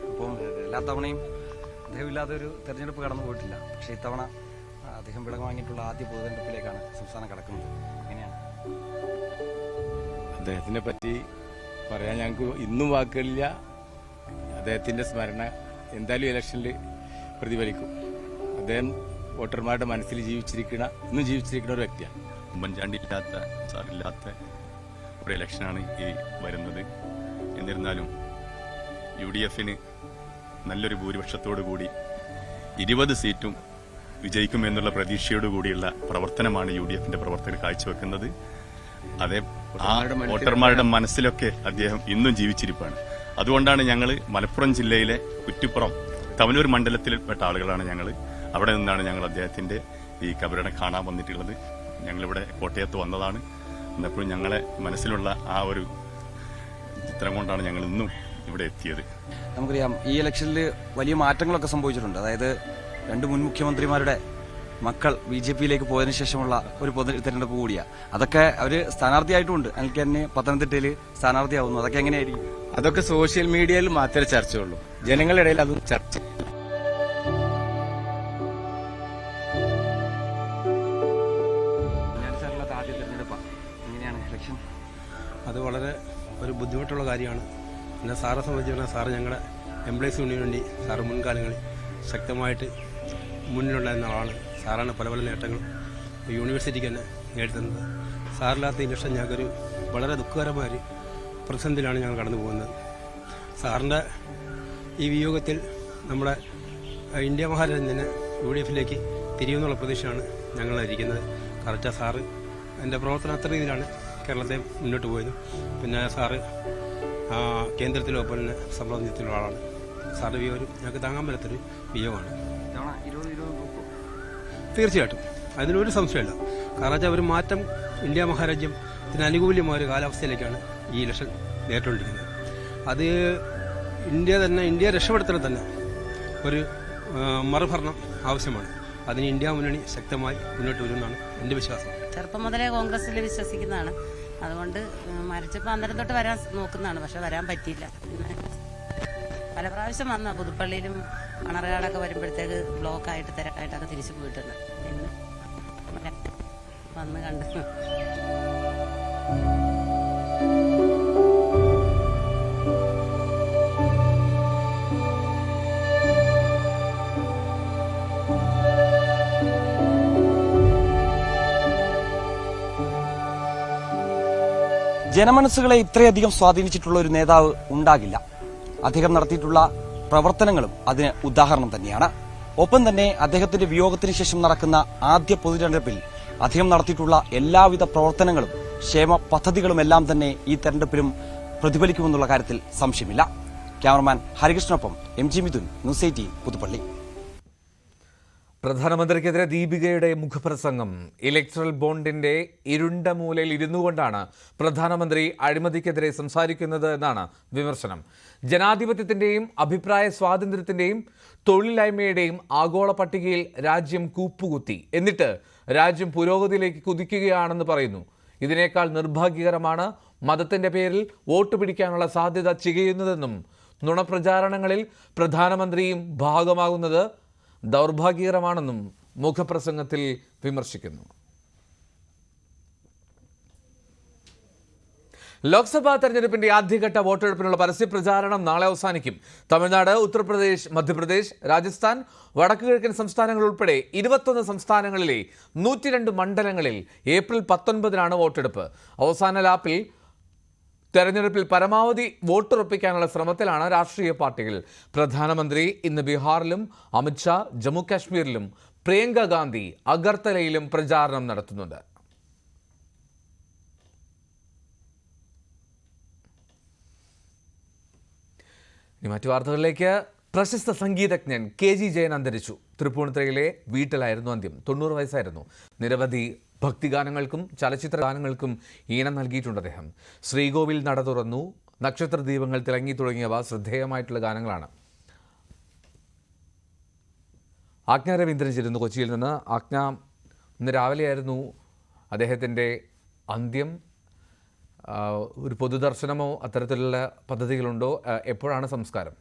അപ്പം എല്ലാ തവണയും അദ്ദേഹമില്ലാതെ ഒരു തെരഞ്ഞെടുപ്പ് കടന്നു പോയിട്ടില്ല. പക്ഷേ ഇത്തവണ അദ്ദേഹം വിള വാങ്ങിയിട്ടുള്ള ആദ്യ പൊതുതെരഞ്ഞെടുപ്പിലേക്കാണ് സംസ്ഥാനം കടക്കുന്നത്. എങ്ങനെയാണ് അദ്ദേഹത്തിനെ പറ്റി പറയാൻ ഞങ്ങൾക്ക് ഇന്നും വാക്കുകളില്ല. അദ്ദേഹത്തിൻ്റെ സ്മരണ എന്തായാലും ഇലക്ഷനിൽ പ്രതിഫലിക്കും. അദ്ദേഹം വോട്ടർമാരുടെ മനസ്സിൽ ഇന്നും ജീവിച്ചിരിക്കുന്ന ഒരു വ്യക്തിയാണ്. ഉമ്മൻചാണ്ടി ഇല്ലാത്ത സാറില്ലാത്ത ഒരു ഇലക്ഷനാണ് ഈ വരുന്നത്. എന്നിരുന്നാലും UDF-ന് നല്ലൊരു ഭൂരിപക്ഷത്തോടു കൂടി 20 സീറ്റും വിജയിക്കുമെന്നുള്ള പ്രതീക്ഷയോടുകൂടിയുള്ള പ്രവർത്തനമാണ് UDF-ന്റെ പ്രവർത്തകർ കാഴ്ചവെക്കുന്നത്. അതേ ആ വോട്ടർമാരുടെ മനസ്സിലൊക്കെ അദ്ദേഹം ഇന്നും ജീവിച്ചിരിപ്പാണ്. അതുകൊണ്ടാണ് ഞങ്ങൾ മലപ്പുറം ജില്ലയിലെ കുറ്റിപ്പുറം തവനൂർ മണ്ഡലത്തിൽപ്പെട്ട ആളുകളാണ് ഞങ്ങൾ. അവിടെ നിന്നാണ് ഞങ്ങൾ അദ്ദേഹത്തിന്റെ ഈ കബറിടം കാണാൻ വന്നിട്ടുള്ളത്. ഞങ്ങളിവിടെ കോട്ടയത്ത് വന്നതാണ്. എപ്പോഴും ഞങ്ങളെ മനസ്സിലുള്ള ആ ഒരു ചിത്രം കൊണ്ടാണ് ഞങ്ങൾ ഇന്നും ഇവിടെ എത്തിയത്. നമുക്കറിയാം ഈ ഇലക്ഷനിൽ വലിയ മാറ്റങ്ങളൊക്കെ സംഭവിച്ചിട്ടുണ്ട്. അതായത് 2 മുൻ മുഖ്യമന്ത്രിമാരുടെ മക്കൾ BJP-യിലേക്ക് പോയതിനു ശേഷമുള്ള ഒരു പൊതു തെരഞ്ഞെടുപ്പ് കൂടിയാണ്. അതൊക്കെ അവർ സ്ഥാനാർത്ഥിയായിട്ടുമുണ്ട്. എനിക്ക് തന്നെ പത്തനംതിട്ടയിൽ സ്ഥാനാർത്ഥിയാവുന്നു. അതൊക്കെ എങ്ങനെയായിരിക്കും? അതൊക്കെ സോഷ്യൽ മീഡിയയിൽ മാത്രമേ ചർച്ചയുള്ളൂ. ജനങ്ങളുടെ ഇടയിൽ അതൊന്നും ചർച്ച. ആദ്യ തെരഞ്ഞെടുപ്പാണ്. എങ്ങനെയാണ് ഇലക്ഷൻ? അത് വളരെ ഒരു ബുദ്ധിമുട്ടുള്ള കാര്യമാണ്. പിന്നെ സാറെ സംബന്ധിച്ചിടത്തോളം സാറ് ഞങ്ങളുടെ എംപ്ലോയീസ് യൂണിയന് വേണ്ടി സാറ് മുൻകാലങ്ങളിൽ ശക്തമായിട്ട് മുന്നിലുണ്ടായിരുന്ന ആളാണ്. സാറാണ് പല പല നേട്ടങ്ങളും യൂണിവേഴ്സിറ്റിക്ക് തന്നെ നേടിത്തന്നത്. സാറില്ലാത്ത ഇലക്ഷൻ ഞങ്ങൾക്കൊരു വളരെ ദുഃഖകരമായ ഒരു പ്രതിസന്ധിയിലാണ് ഞങ്ങൾ കടന്നു പോകുന്നത്. സാറിൻ്റെ ഈ വിയോഗത്തിൽ നമ്മുടെ ഇന്ത്യ മഹാരാജ്യം തന്നെ UDF-ലേക്ക് തിരിയുമെന്നുള്ള പ്രതീക്ഷയാണ് ഞങ്ങളിരിക്കുന്നത്. കറക്റ്റാ സാറ് എൻ്റെ പ്രവർത്തനം അത്ര രീതിയിലാണ് കേരളത്തെ മുന്നോട്ട് പോയത്. പിന്നെ സാറ് കേന്ദ്രത്തിലും ഒപ്പം തന്നെ സംബന്ധിച്ചിട്ടുള്ള ആളാണ്. സാറിൻ്റെ വിയോഗം ഞങ്ങൾക്ക് താങ്ങാൻ പറ്റാത്തൊരു വിയോഗമാണ്. തീർച്ചയായിട്ടും അതിനൊരു സംശയമില്ല. കാരണം വെച്ചാൽ ഒരു മാറ്റം ഇന്ത്യ മഹാരാജ്യത്തിന് അനുകൂലമായ ഒരു കാലാവസ്ഥയിലേക്കാണ് ഈ ഇലക്ഷൻ നേരിട്ടുകൊണ്ടിരിക്കുന്നത്. അത് ഇന്ത്യ രക്ഷപ്പെടുത്തൽ തന്നെ ഒരു മറുഭരണം ആവശ്യമാണ്. അതിന് ഇന്ത്യ മുന്നണി ശക്തമായി മുന്നോട്ട് വരുമെന്നാണ് എൻ്റെ വിശ്വാസം. ചെറുപ്പം മുതലേ കോൺഗ്രസിൽ വിശ്വസിക്കുന്നതാണ്. അതുകൊണ്ട് മരിച്ചപ്പോൾ അന്നേരം തൊട്ട് വരാൻ നോക്കുന്നതാണ്. പക്ഷെ വരാൻ പറ്റിയില്ല. പല പ്രാവശ്യം വന്ന പുതുപ്പള്ളിയിലും മണർകാടൊക്കെ വരുമ്പോഴത്തേക്ക് ബ്ലോക്കായിട്ട് തിരക്കായിട്ടൊക്കെ തിരിച്ചു പോയിട്ടുണ്ട്. ഇന്ന് വന്ന് കണ്ടു. ജനമനസ്സുകളെ ഇത്രയധികം സ്വാധീനിച്ചിട്ടുള്ള ഒരു നേതാവ് ഉണ്ടാകില്ല. അദ്ദേഹം നടത്തിയിട്ടുള്ള പ്രവർത്തനങ്ങളും അതിന് ഉദാഹരണം തന്നെയാണ്. ഒപ്പം തന്നെ അദ്ദേഹത്തിന്റെ വിയോഗത്തിന് ശേഷം നടക്കുന്ന ആദ്യ പൊതുതെരഞ്ഞെടുപ്പിൽ അദ്ദേഹം നടത്തിയിട്ടുള്ള എല്ലാവിധ പ്രവർത്തനങ്ങളും ക്ഷേമ പദ്ധതികളുമെല്ലാം തന്നെ ഈ തെരഞ്ഞെടുപ്പിലും പ്രതിഫലിക്കുമെന്നുള്ള കാര്യത്തിൽ സംശയമില്ല. ക്യാമറമാൻ ഹരികൃഷ്ണനൊപ്പം MG മിഥുൻ, ന്യൂസ് 18 പുതുപ്പള്ളി. പ്രധാനമന്ത്രിക്കെതിരെ ദീപികയുടെ മുഖപ്രസംഗം. ഇലക്ട്രൽ ബോണ്ടിന്റെ ഇരുണ്ട മൂലയിൽ ഇരുന്നുകൊണ്ടാണ് പ്രധാനമന്ത്രി അഴിമതിക്കെതിരെ സംസാരിക്കുന്നത് എന്നാണ് വിമർശനം. ജനാധിപത്യത്തിന്റെയും അഭിപ്രായ സ്വാതന്ത്ര്യത്തിന്റെയും തൊഴിലില്ലായ്മയുടെയും ആഗോള പട്ടികയിൽ രാജ്യം കൂപ്പുകുത്തി. എന്നിട്ട് രാജ്യം പുരോഗതിയിലേക്ക് കുതിക്കുകയാണെന്ന് പറയുന്നു. ഇതിനേക്കാൾ നിർഭാഗ്യകരമാണ് മതത്തിന്റെ പേരിൽ വോട്ട് പിടിക്കാനുള്ള സാധ്യത ചികയുന്നതെന്നും നുണപ്രചാരണങ്ങളിൽ പ്രധാനമന്ത്രിയും ഭാഗമാകുന്നത് ദൗർഭാഗ്യകരമാണെന്നും മുഖപ്രസംഗത്തിൽ വിമർശിക്കുന്നു. ലോക്സഭാ തെരഞ്ഞെടുപ്പിന്റെ ആദ്യഘട്ട വോട്ടെടുപ്പിനുള്ള പരസ്യപ്രചാരണം നാളെ അവസാനിക്കും. തമിഴ്നാട്, ഉത്തർപ്രദേശ്, മധ്യപ്രദേശ്, രാജസ്ഥാൻ, വടക്കുകിഴക്കൻ സംസ്ഥാനങ്ങൾ ഉൾപ്പെടെ 21 സംസ്ഥാനങ്ങളിലെ 102 മണ്ഡലങ്ങളിൽ ഏപ്രിൽ 19-നാണ് വോട്ടെടുപ്പ്. അവസാന ലാപ്പിൽ തെരഞ്ഞെടുപ്പിൽ പരമാവധി വോട്ടുറപ്പിക്കാനുള്ള ശ്രമത്തിലാണ് രാഷ്ട്രീയ പാർട്ടികൾ. പ്രധാനമന്ത്രി ഇന്ന് ബീഹാറിലും അമിത്ഷാ ജമ്മു കാശ്മീരിലും പ്രിയങ്ക ഗാന്ധി അഗർത്തലയിലും പ്രചാരണം നടത്തുന്നുണ്ട്. ഇനി മറ്റു വാർത്തകളിലേക്ക്. പ്രശസ്ത സംഗീതജ്ഞൻ KG ജയൻ അന്തരിച്ചു. തൃപ്പൂണിത്തുറയിലെ വീട്ടിലായിരുന്നു അന്ത്യം. 90 വയസ്സായിരുന്നു. നിരവധി ഭക്തിഗാനങ്ങൾക്കും ചലച്ചിത്ര ഗാനങ്ങൾക്കും ഈണം നൽകിയിട്ടുണ്ട് അദ്ദേഹം. ശ്രീകോവിൽ നട തുറന്നു, നക്ഷത്ര ദീപങ്ങൾ തിളങ്ങി തുടങ്ങിയവ ശ്രദ്ധേയമായിട്ടുള്ള ഗാനങ്ങളാണ്. ആജ്ഞ രവീന്ദ്രൻ ചേരുന്നു കൊച്ചിയിൽ നിന്ന്. ആജ്ഞ, ഇന്ന് രാവിലെയായിരുന്നു അദ്ദേഹത്തിൻ്റെ അന്ത്യം. ഒരു പൊതുദർശനമോ അത്തരത്തിലുള്ള പദ്ധതികളുണ്ടോ? എപ്പോഴാണ് സംസ്കാരം?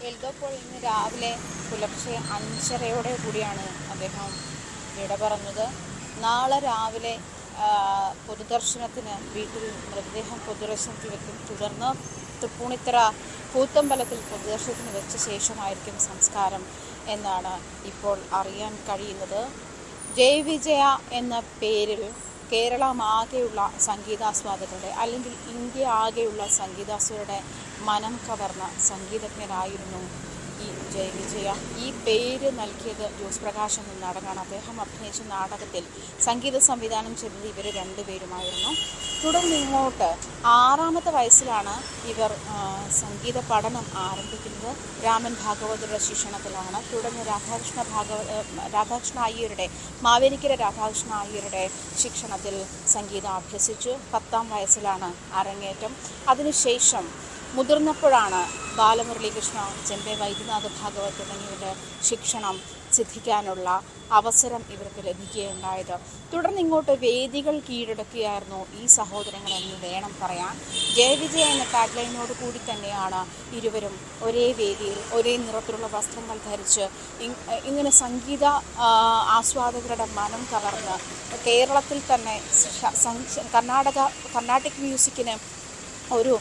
എൽദോപ്പോൾ ഇന്ന് രാവിലെ പുലർച്ചെ 5:30 കൂടിയാണ് അദ്ദേഹം വിട പറഞ്ഞത്. നാളെ രാവിലെ പൊതുദർശനത്തിന് വീട്ടിൽ മൃതദേഹം പൊതുദർശനത്തിൽ വെക്കും. തുടർന്ന് തൃപ്പൂണിത്തറ കൂത്തമ്പലത്തിൽ പൊതുദർശനത്തിന് വെച്ച ശേഷമായിരിക്കും സംസ്കാരം എന്നാണ് ഇപ്പോൾ അറിയാൻ കഴിയുന്നത്. ജയവിജയ എന്ന പേരിൽ കേരളമാകെയുള്ള സംഗീതാസ്വാദകരുടെ അല്ലെങ്കിൽ ഇന്ത്യ ആകെയുള്ള സംഗീതാസ്വാദകരുടെ മനം കവർന്ന സംഗീതജ്ഞനായിരുന്നു ഈ ജയവിജയ. ഈ പേര് നൽകിയത് ജോസ് പ്രകാശ് എന്ന നാടകമാണ്. അദ്ദേഹം അഭിനയിച്ച നാടകത്തിൽ സംഗീത സംവിധാനം ചെയ്തത് ഇവർ രണ്ടുപേരുമായിരുന്നു. തുടർന്ന് ഇങ്ങോട്ട് 6ാമത്തെ വയസ്സിലാണ് ഇവർ സംഗീത പഠനം ആരംഭിക്കുന്നത്. രാമൻ ഭാഗവതരുടെ ശിക്ഷണത്തിലാണ്. തുടർന്ന് രാധാകൃഷ്ണ അയ്യരുടെ മാവേലിക്കര രാധാകൃഷ്ണ അയ്യരുടെ ശിക്ഷണത്തിൽ സംഗീതം അഭ്യസിച്ചു. 10ാം വയസ്സിലാണ് അരങ്ങേറ്റം. അതിനുശേഷം മുതിർന്നപ്പോഴാണ് ബാലമുരളീകൃഷ്ണ, ചെമ്പെ വൈദ്യനാഥ ഭാഗവത് തുടങ്ങിയവരുടെ ശിക്ഷണം സിദ്ധിക്കാനുള്ള അവസരം ഇവർക്ക് ലഭിക്കുകയുണ്ടായത്. തുടർന്ന് ഇങ്ങോട്ട് വേദികൾ കീഴടക്കുകയായിരുന്നു ഈ സഹോദരങ്ങളെന്ന് വേണം പറയാൻ. ജയവിജയ എന്ന ടാഗ്ലൈനോട് കൂടി തന്നെയാണ് ഇരുവരും ഒരേ വേദിയിൽ ഒരേ നിറത്തിലുള്ള വസ്ത്രങ്ങൾ ധരിച്ച് ഇങ്ങനെ സംഗീത ആസ്വാദകരുടെ മനം കവർന്ന് കേരളത്തിൽ തന്നെ കർണാട്ടിക് മ്യൂസിക്കിന് ഒരു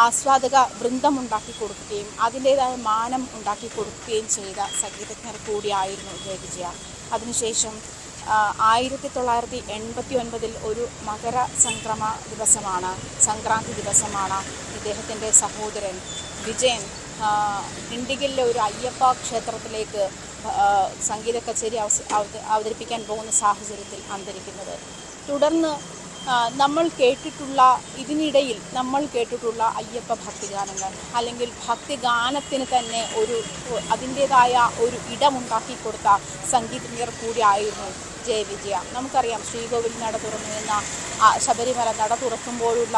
ആസ്വാദക വൃന്ദമുണ്ടാക്കി കൊടുക്കുകയും അതിൻ്റേതായ മാനം ഉണ്ടാക്കി കൊടുക്കുകയും ചെയ്ത സംഗീതജ്ഞർ കൂടിയായിരുന്നു ജയവിജയ. അതിനുശേഷം 1989 ഒരു മകര സംക്രാന്തി ദിവസമാണ് ഇദ്ദേഹത്തിൻ്റെ സഹോദരൻ വിജയൻ ഡിണ്ടിഗലിലെ ഒരു അയ്യപ്പ ക്ഷേത്രത്തിലേക്ക് സംഗീത കച്ചേരി അവതരിപ്പിക്കാൻ പോകുന്ന സാഹചര്യത്തിൽ അന്തരിക്കുന്നത്. തുടർന്ന് ഇതിനിടയിൽ നമ്മൾ കേട്ടിട്ടുള്ള അയ്യപ്പ ഭക്തിഗാനങ്ങൾ അല്ലെങ്കിൽ ഭക്തിഗാനത്തിന് തന്നെ അതിൻ്റേതായ ഒരു ഇടമുണ്ടാക്കി കൊടുത്ത സംഗീതജ്ഞർ കൂടിയായിരുന്നു ജയവിജയ. നമുക്കറിയാം ശ്രീകോവിൽ നട തുറന്നു എന്ന ശബരിമല നട തുറക്കുമ്പോഴുള്ള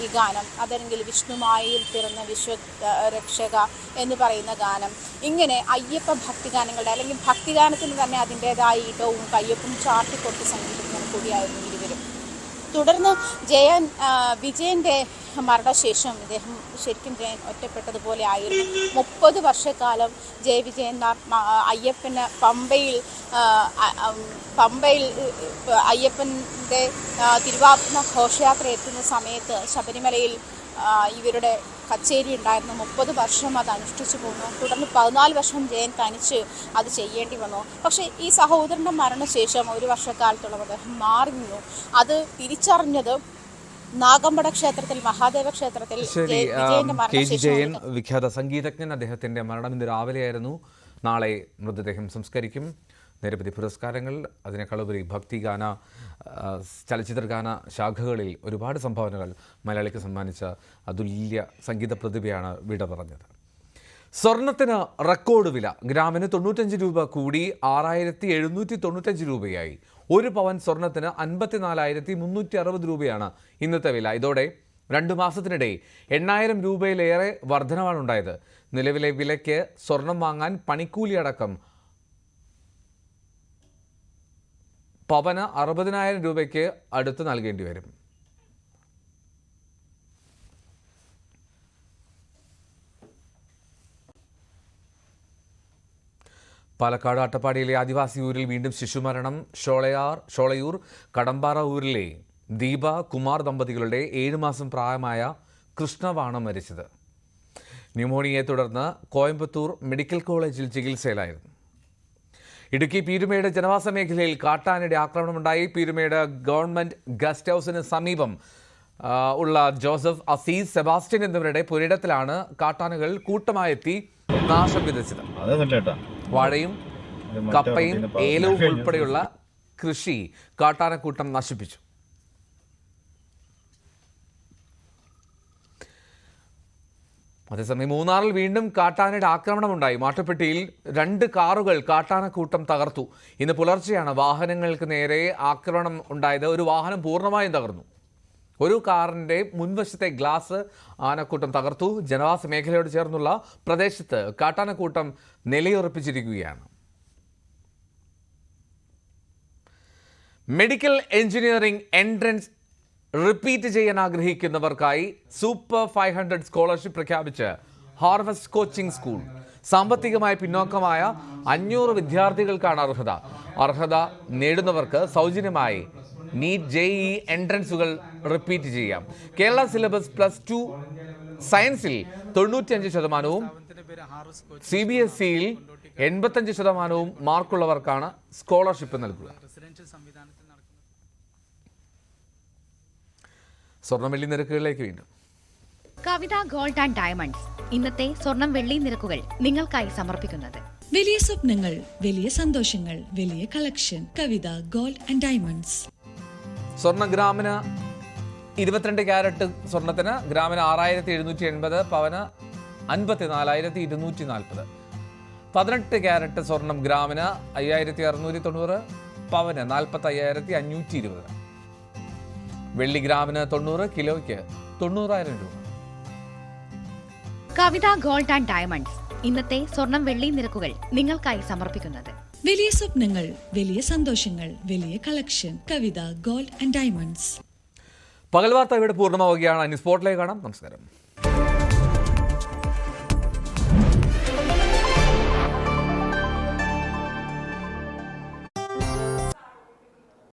ഈ ഗാനം, അതല്ലെങ്കിൽ വിഷ്ണുമായയിൽ പിറന്ന വിശ്വരക്ഷക എന്ന് പറയുന്ന ഗാനം, ഇങ്ങനെ അയ്യപ്പ ഭക്തിഗാനങ്ങളുടെ അല്ലെങ്കിൽ ഭക്തിഗാനത്തിന് തന്നെ അതിൻ്റേതായ ഇടവും കയ്യൊപ്പും ചാർത്തിക്കൊടുത്ത സംഗീതജ്ഞർ കൂടിയായിരുന്നു ഇരുവരും. തുടർന്ന് വിജയൻ്റെ മരണശേഷം ഇദ്ദേഹം ശരിക്കും ജയൻ ഒറ്റപ്പെട്ടതുപോലെ ആയിരുന്നു. 30 വർഷക്കാലം ജയവിജയൻ അയ്യപ്പന് പമ്പയിൽ അയ്യപ്പൻ്റെ തിരുവാഭരണ ഘോഷയാത്ര എത്തുന്ന സമയത്ത് ശബരിമലയിൽ ഇവരുടെ കച്ചേരി ഉണ്ടായിരുന്നു. 30 വർഷം അത് അനുഷ്ഠിച്ചു പോന്നു. തുടർന്ന് 14 വർഷം ജയൻ തനിച്ച് അത് ചെയ്യേണ്ടി വന്നു. പക്ഷേ ഈ സഹോദരൻ്റെ മരണശേഷം 1 വർഷക്കാലത്തോളം അദ്ദേഹം മാറി നിന്നു. അത് തിരിച്ചറിഞ്ഞത് നാഗമ്പട ക്ഷേത്രത്തിൽ, മഹാദേവ ക്ഷേത്രത്തിൽ ജയൻ, വിഖ്യാത സംഗീതജ്ഞൻ, അദ്ദേഹത്തിന്റെ മരണം ഇന്ന് രാവിലെയായിരുന്നു. നാളെ മൃതദേഹം സംസ്കരിക്കും. നിരവധി പുരസ്കാരങ്ങൾ, അതിനേക്കാളുപരി ഭക്തിഗാന, ചലച്ചിത്രഗാന ശാഖകളിൽ ഒരുപാട് സംഭാവനകൾ മലയാളിക്ക് സമ്മാനിച്ച അതുല്യ സംഗീത പ്രതിഭയാണ് വിട പറഞ്ഞത്. സ്വർണത്തിന് റെക്കോർഡ് വില. ഗ്രാമിന് 95 രൂപ കൂടി 6795 രൂപയായി. 1 പവൻ സ്വർണത്തിന് 54,360 രൂപയാണ് ഇന്നത്തെ വില. ഇതോടെ 2 മാസത്തിനിടെ 8000 രൂപയിലേറെ വർധനവാണ് ഉണ്ടായത്. നിലവിലെ വിലയ്ക്ക് സ്വർണം വാങ്ങാൻ പണിക്കൂലി അടക്കം പവന് 60,000 രൂപയ്ക്ക് അടുത്ത് നൽകേണ്ടി വരും. പാലക്കാട് അട്ടപ്പാടിയിലെ ആദിവാസി ഊരിൽ വീണ്ടും ശിശുമരണം. ഷോളയൂർ കടമ്പാറ ഊരിലെ ദീപ കുമാർ ദമ്പതികളുടെ 7 മാസം പ്രായമായ കൃഷ്ണവാണ് മരിച്ചത്. ന്യൂമോണിയയെ തുടർന്ന് കോയമ്പത്തൂർ മെഡിക്കൽ കോളേജിൽ ചികിത്സയിലായിരുന്നു. ഇടുക്കി പീരുമേട് ജനവാസ മേഖലയിൽ കാട്ടാനയുടെ ആക്രമണമുണ്ടായി. പീരുമേട് ഗവൺമെന്റ് ഗസ്റ്റ് ഹൌസിന് സമീപം ഉള്ള ജോസഫ്, അസീസ്, സെബാസ്റ്റ്യൻ എന്നിവരുടെ പുരയിടത്തിലാണ് കാട്ടാനകൾ കൂട്ടമായെത്തി നാശം വിതച്ചത്. വാഴയും കപ്പയും ഏലവും ഉൾപ്പെടെയുള്ള കൃഷി കാട്ടാനക്കൂട്ടം നശിപ്പിച്ചു. അതേസമയം മൂന്നാറിൽ വീണ്ടും കാട്ടാനയുടെ ആക്രമണമുണ്ടായി. മാട്ടുപ്പെട്ടിയിൽ 2 കാറുകൾ കാട്ടാനക്കൂട്ടം തകർത്തു. ഇന്ന് പുലർച്ചെയാണ് വാഹനങ്ങൾക്ക് നേരെ ആക്രമണം ഉണ്ടായത്. ഒരു വാഹനം പൂർണ്ണമായും തകർന്നു. ഒരു കാറിന്റെ മുൻവശത്തെ ഗ്ലാസ് ആനക്കൂട്ടം തകർത്തു. ജനവാസ മേഖലയോട് ചേർന്നുള്ള പ്രദേശത്ത് കാട്ടാനക്കൂട്ടം നിലയുറപ്പിച്ചിരിക്കുകയാണ്. മെഡിക്കൽ എഞ്ചിനീയറിംഗ് എൻട്രൻസ് റിപ്പീറ്റ് ചെയ്യാൻ ആഗ്രഹിക്കുന്നവർക്കായി സൂപ്പർ 500 സ്കോളർഷിപ്പ് പ്രഖ്യാപിച്ച് ഹാർവസ്റ്റ് കോച്ചിംഗ് സ്കൂൾ. സാമ്പത്തികമായി പിന്നോക്കമായ 500 വിദ്യാർത്ഥികൾക്കാണ് അർഹത നേടുന്നവർക്ക് സൗജന്യമായി നീറ്റ് JEE എൻട്രൻസുകൾ റിപ്പീറ്റ് ചെയ്യാം. കേരള സിലബസ് +2 സയൻസിൽ 95%, CBSEയിൽ 85% മാർക്കുള്ളവർക്കാണ് സ്കോളർഷിപ്പ് നൽകുക. സ്വർണം വെള്ളി നിരക്കുകളിലേക്ക് വീണ്ടും. കവിത ഗോൾഡ് ആൻഡ് ഡയമണ്ട്സ് ഇന്നത്തെ സ്വർണം വെള്ളി നിരക്കുകൾ നിങ്ങൾക്കായി സമർപ്പിക്കുന്നത്. വലിയ സ്വപ്നങ്ങൾ, വലിയ സന്തോഷങ്ങൾ, വലിയ collection. Kavitha gold and diamonds. സ്വർണ്ണ ഗ്രാമിന് 22 ക്യാരറ്റ് സ്വർണത്തിന് ഗ്രാമിന് 6780, പവന് 54,240. 18 ക്യാരറ്റ് സ്വർണം ഗ്രാമിന് 5690, പവന് 45,520. വെള്ളി ഗ്രാമിന് 90, കിലോയ്ക്ക് 90,000 രൂപ. കവിത ഗോൾഡ് ആൻഡ് ഡയമണ്ട്സ് ഇന്നത്തെ സ്വർണം വെള്ളി നിരക്കുകൾ നിങ്ങൾക്കായി സമർപ്പിക്കുന്നത്. വലിയ സ്വപ്നങ്ങൾ, വലിയ സന്തോഷങ്ങൾ, വലിയ collection. Kavitha gold and diamonds. പകൽ വാർത്ത ഇവിടെ പൂർണ്ണമാവുകയാണ്. ഇനി സ്പോട്ടിലേക്ക് കാണാം. നമസ്കാരം.